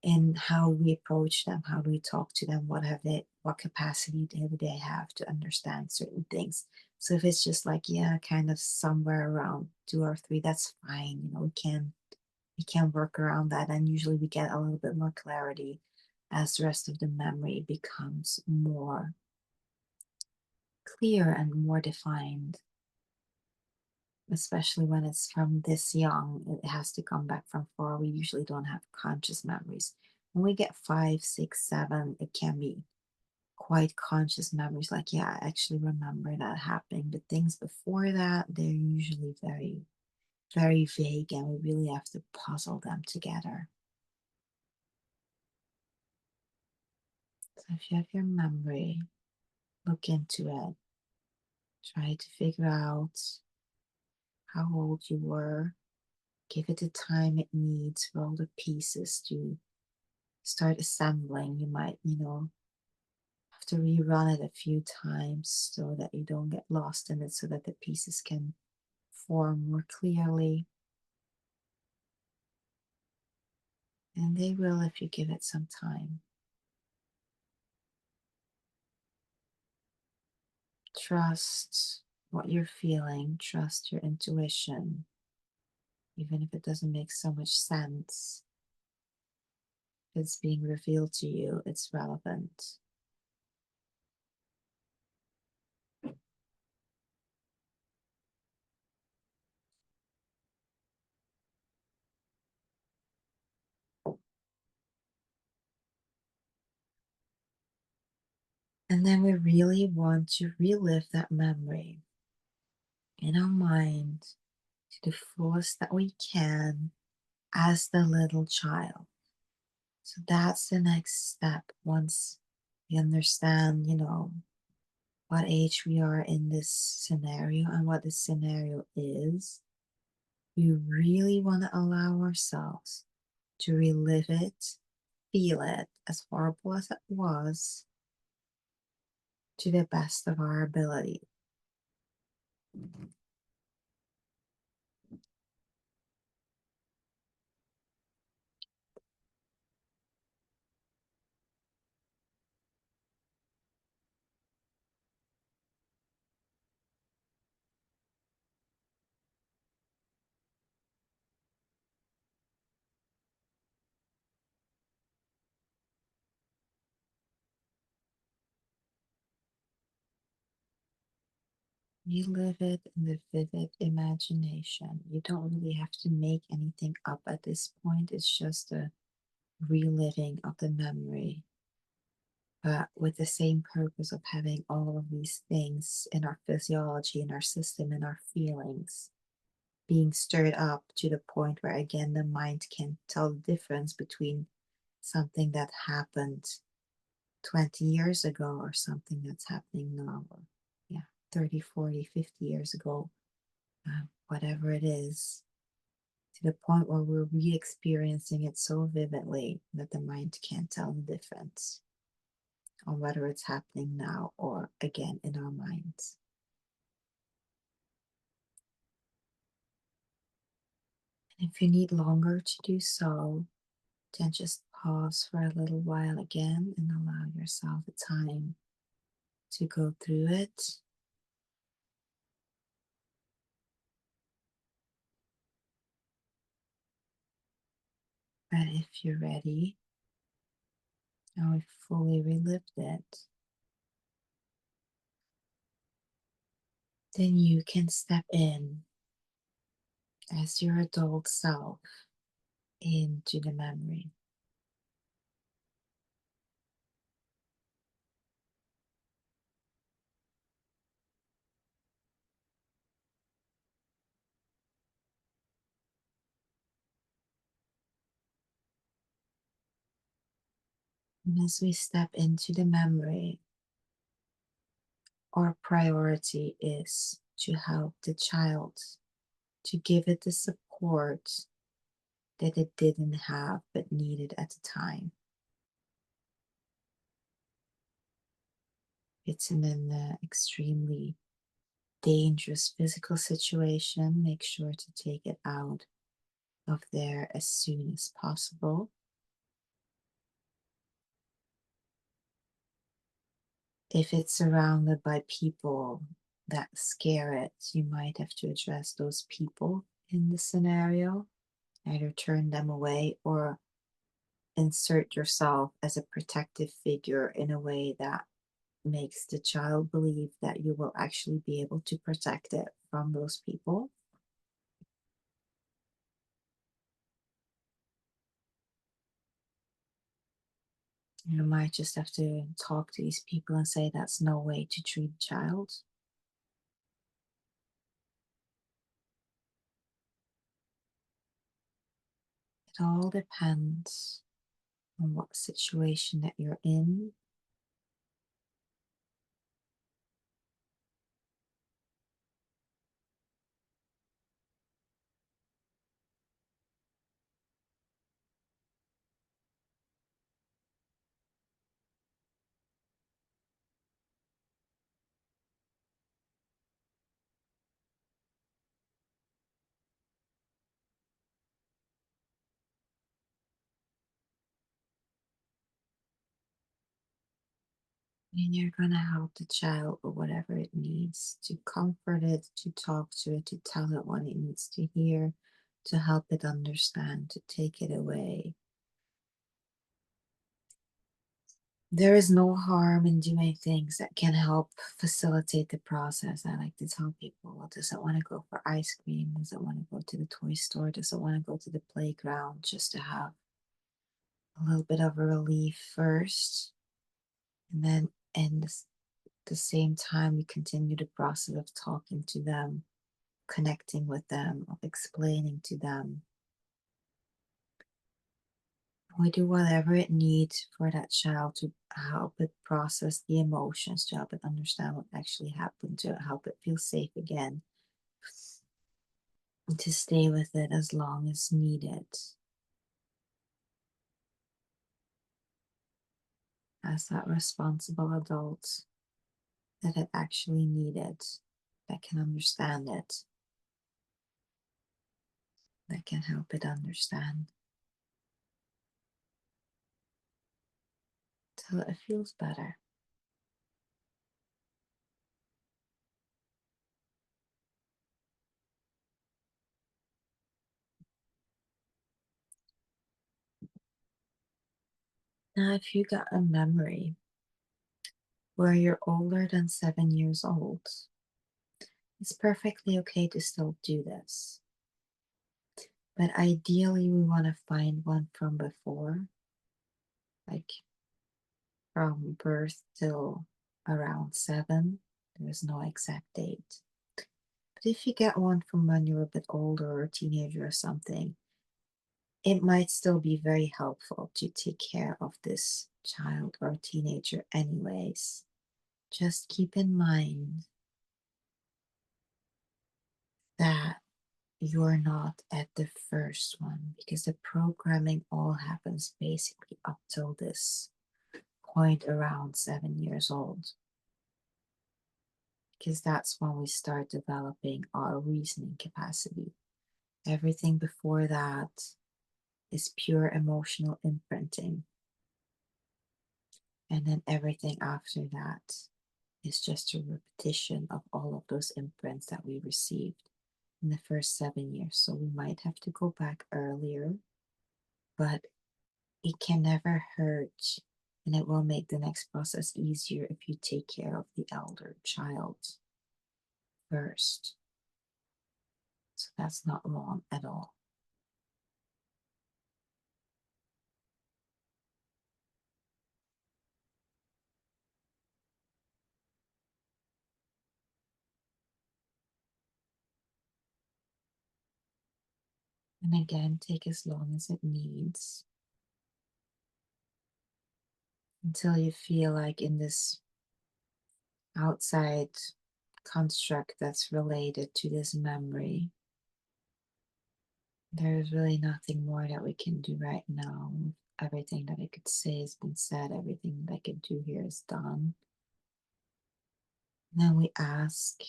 in how we approach them, how we talk to them, what capacity do they have to understand certain things. So if it's just like, yeah, kind of somewhere around 2 or 3, that's fine. We can work around that, and usually we get a little bit more clarity as the rest of the memory becomes more clear and more defined, especially when it's from this young. It has to come back from 4. We usually don't have conscious memories. When we get 5, 6, 7, it can be quite conscious memories, like, yeah, I actually remember that happening. But things before that, they're usually very, very vague, and we really have to puzzle them together. So if you have your memory, look into it. Try to figure out how old you were. Give it the time it needs for all the pieces to start assembling. You might, have to rerun it a few times so that you don't get lost in it, so that the pieces can form more clearly. And they will if you give it some time. Trust what you're feeling, trust your intuition, even if it doesn't make so much sense. If it's being revealed to you, it's relevant. And then we really want to relive that memory in our mind to the fullest that we can as the little child. So that's the next step. Once we understand, what age we are in this scenario and what this scenario is, we really want to allow ourselves to relive it, feel it, as horrible as it was, to the best of our ability. Relive it in the vivid imagination. You don't really have to make anything up at this point. It's just a reliving of the memory, but with the same purpose of having all of these things in our physiology, in our system, in our feelings being stirred up to the point where, again, the mind can tell the difference between something that happened 20 years ago or something that's happening now, or yeah, 30, 40, 50 years ago, whatever it is, to the point where we're re experiencing it so vividly that the mind can't tell the difference on whether it's happening now or again in our minds. And if you need longer to do so, then just pause for a little while again and allow yourself the time to go through it. But if you're ready, and we've fully relived it, then you can step in as your adult self into the memory. And as we step into the memory, our priority is to help the child, to give it the support that it didn't have but needed at the time. It's in an extremely dangerous physical situation. Make sure to take it out of there as soon as possible. If it's surrounded by people that scare it, you might have to address those people in the scenario, either turn them away or insert yourself as a protective figure in a way that makes the child believe that you will actually be able to protect it from those people. You might just have to talk to these people and say that's no way to treat a child. It all depends on what situation that you're in. And you're going to help the child with whatever it needs, to comfort it, to talk to it, to tell it what it needs to hear, to help it understand, to take it away. There is no harm in doing things that can help facilitate the process. I like to tell people, well, does it want to go for ice cream? Does it want to go to the toy store? Does it want to go to the playground just to have a little bit of a relief first? And then in the same time, we continue the process of talking to them, connecting with them, of explaining to them. We do whatever it needs for that child to help it process the emotions, to help it understand what actually happened, to help it feel safe again, and to stay with it as long as needed, as that responsible adult that it actually needed, that can understand it, that can help it understand till it feels better. Now, if you got a memory where you're older than 7 years old, it's perfectly okay to still do this. But ideally, we want to find one from before, like from birth till around 7. There is no exact date. But if you get one from when you're a bit older or a teenager or something, it might still be very helpful to take care of this child or teenager, anyways. Just keep in mind that you're not at the first one, because the programming all happens basically up till this point around 7 years old, because that's when we start developing our reasoning capacity. Everything before that is pure emotional imprinting, and then everything after that is just a repetition of all of those imprints that we received in the first 7 years. So we might have to go back earlier, but it can never hurt, and it will make the next process easier if you take care of the elder child first. So that's not wrong at all. And again, take as long as it needs until you feel like in this outside construct that's related to this memory, there's really nothing more that we can do right now. Everything that I could say has been said, everything that I could do here is done. And then we ask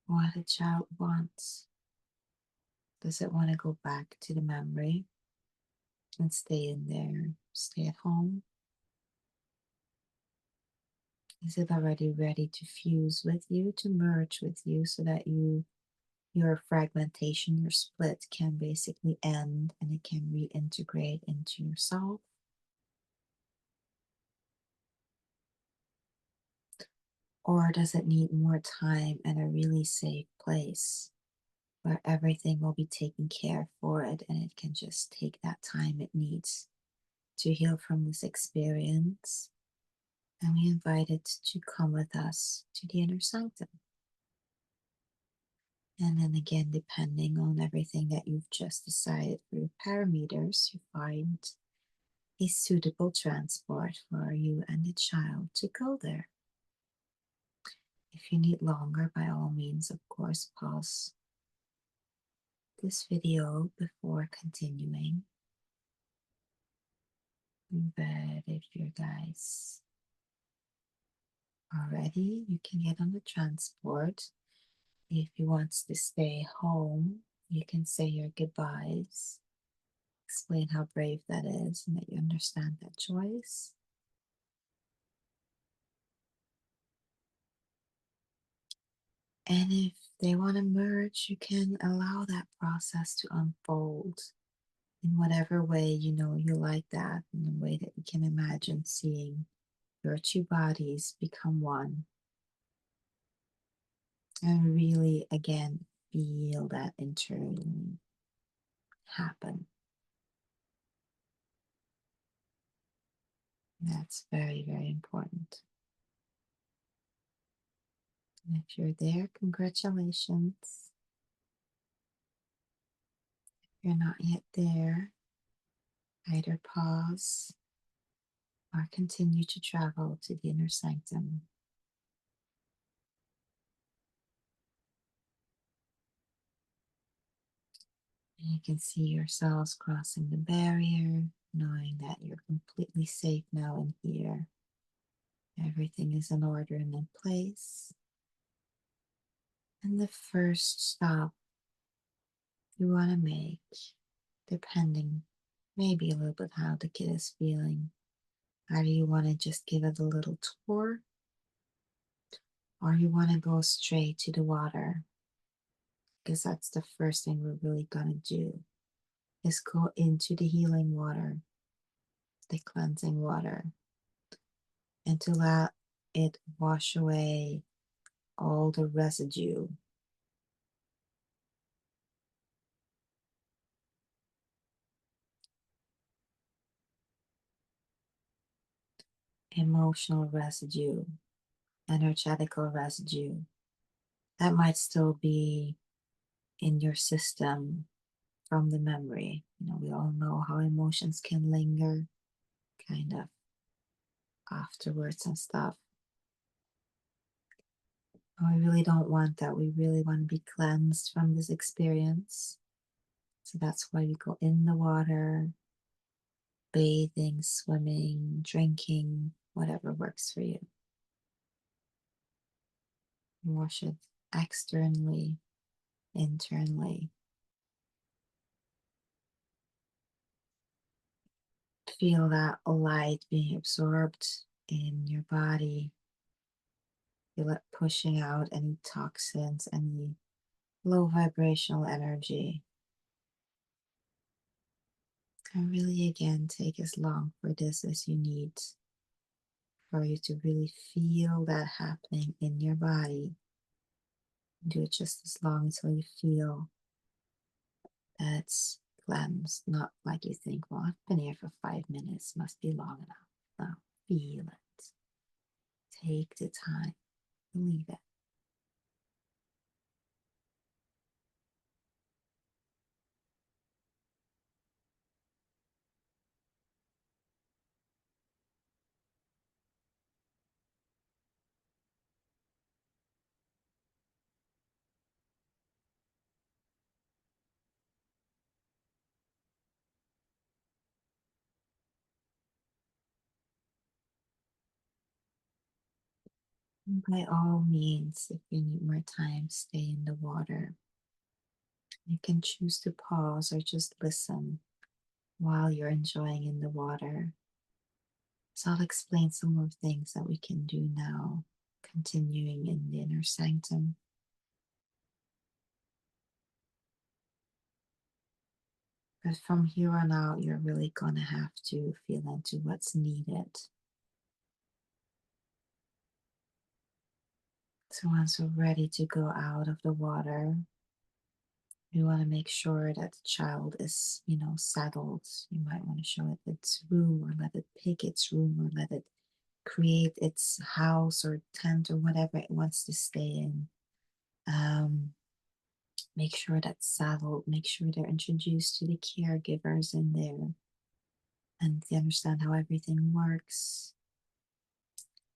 what a child wants. Does it want to go back to the memory? and stay in there. Stay at home. Is it already ready to fuse with you, to merge with you, so that your fragmentation, your split can basically end and it can reintegrate into yourself? Or does it need more time and a really safe place where everything will be taken care for it and it can just take that time it needs to heal from this experience? And we invite it to come with us to the inner sanctum. And then again, depending on everything that you've just decided for your parameters, you find a suitable transport for you and the child to go there. If you need longer, by all means, of course, pause this video before continuing. But if you guys are ready, you can get on the transport. If you want to stay home, you can say your goodbyes, explain how brave that is and that you understand that choice. And if they want to merge, you can allow that process to unfold in whatever way you know you like that, in a way that you can imagine seeing your two bodies become one. And really, again, feel that internally happen. That's very, very important. And if you're there, congratulations. If you're not yet there, either pause or continue to travel to the inner sanctum. And you can see yourselves crossing the barrier, knowing that you're completely safe now in here. Everything is in order and in place. And the first stop you want to make, depending maybe a little bit how the kid is feeling, either you want to just give it a little tour or you want to go straight to the water, because that's the first thing we're really going to do, is go into the healing water, the cleansing water, and to let it wash away all the residue, emotional residue, energetical residue that might still be in your system from the memory. You know, we all know how emotions can linger kind of afterwards and stuff. We really don't want that. We really want to be cleansed from this experience. So that's why we go in the water, bathing, swimming, drinking, whatever works for you. Wash it externally, internally. Feel that light being absorbed in your body. Feel it pushing out any toxins, any low vibrational energy. And really, again, take as long for this as you need for you to really feel that happening in your body. Do it just as long until you feel that it's cleansed, not like you think, well, I've been here for 5 minutes, must be long enough. No, feel it. Take the time, believe it. And by all means, if you need more time, stay in the water. You can choose to pause or just listen while you're enjoying in the water. So I'll explain some more things that we can do now, continuing in the inner sanctum. But from here on out, you're really gonna have to feel into what's needed. So once we're ready to go out of the water, we want to make sure that the child is, settled. You might want to show it its room, or let it pick its room, or let it create its house or tent or whatever it wants to stay in. Make sure that's settled. Make sure they're introduced to the caregivers in there and they understand how everything works.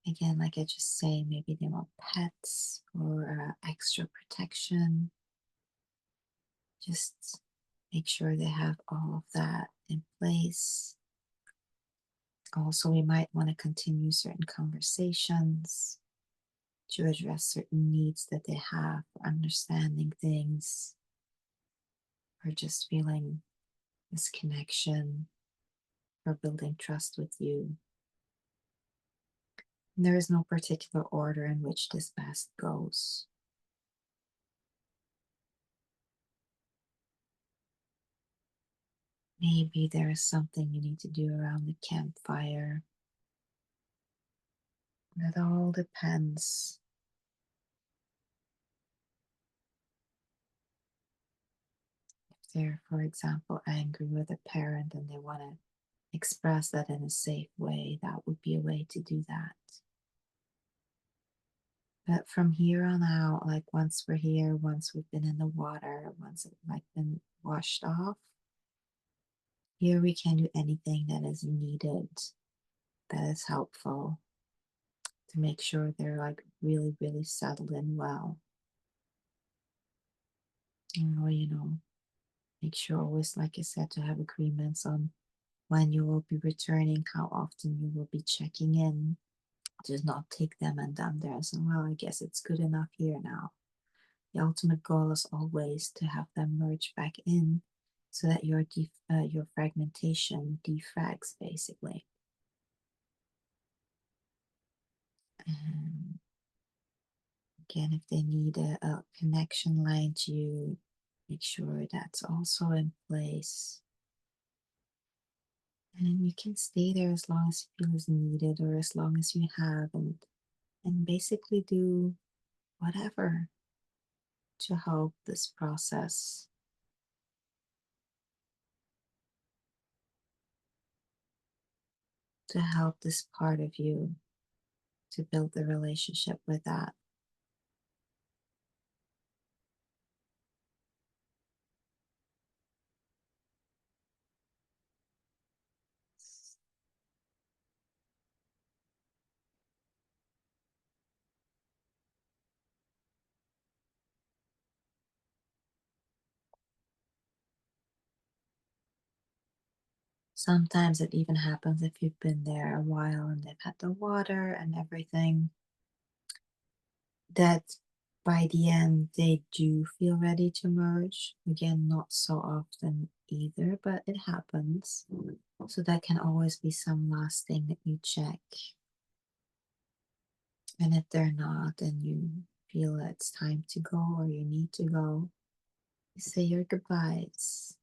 Again, like I just say, maybe they want pets or extra protection. Just make sure they have all of that in place. Also, we might want to continue certain conversations to address certain needs that they have, for understanding things, or just feeling this connection, or building trust with you. And there is no particular order in which this best goes. Maybe there is something you need to do around the campfire. That all depends. If they're, for example, angry with a parent and they want to express that in a safe way, that would be a way to do that. But from here on out, like once we're here, once we've been in the water, once it's like been washed off, here we can do anything that is needed, that is helpful to make sure they're like really, really settled in well. Make sure always, like I said, to have agreements on when you will be returning, how often you will be checking in. Just not take them and then there's, well, I guess it's good enough here now. The ultimate goal is always to have them merge back in so that your fragmentation defrags basically. And again, if they need a connection line to you, make sure that's also in place. And you can stay there as long as you feel is needed or as long as you have, and basically do whatever to help this process, to help this part of you to build the relationship with that. Sometimes it even happens if you've been there a while and they've had the water and everything, that by the end they do feel ready to merge. Again, not so often either, but it happens. So that can always be some last thing that you check. And if they're not and you feel that it's time to go or you need to go, you say your goodbyes.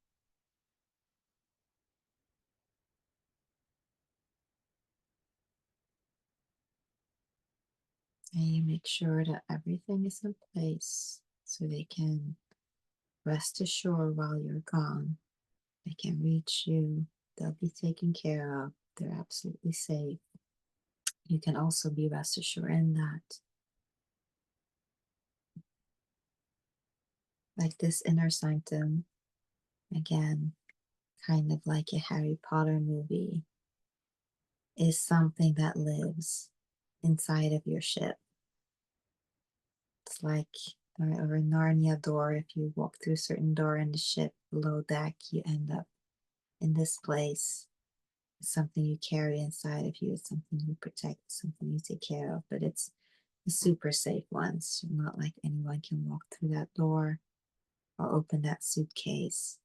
And you make sure that everything is in place so they can rest assured while you're gone. They can reach you, they'll be taken care of, they're absolutely safe. You can also be rest assured in that. Like this inner sanctum, again, kind of like a Harry Potter movie, is something that lives inside of your ship. It's like or a Narnia door. If you walk through a certain door in the ship below deck, you end up in this place. It's something you carry inside of you. It's something you protect, something you take care of. But it's the super safe ones. Not like anyone can walk through that door or open that suitcase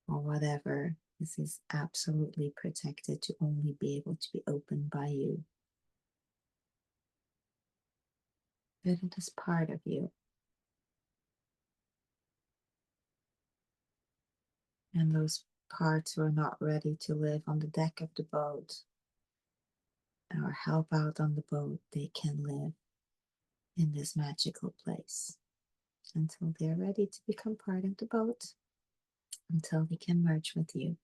or whatever. This is absolutely protected to only be able to be opened by you. But it is part of you. And those parts who are not ready to live on the deck of the boat or help out on the boat, they can live in this magical place until they're ready to become part of the boat, until they can merge with you.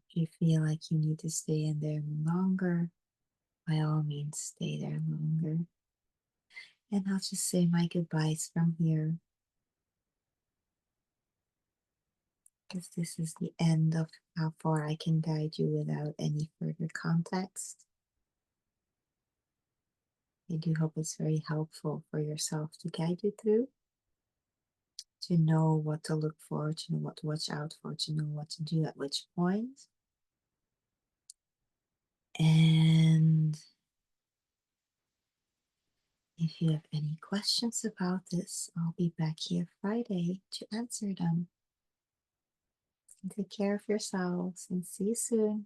If you feel like you need to stay in there longer, by all means, stay there longer. And I'll just say my goodbyes from here, because this is the end of how far I can guide you without any further context. I do hope it's very helpful for yourself to guide you through, to know what to look for, to know what to watch out for, to know what to do at which point. And if you have any questions about this, I'll be back here Friday to answer them. Take care of yourselves and see you soon.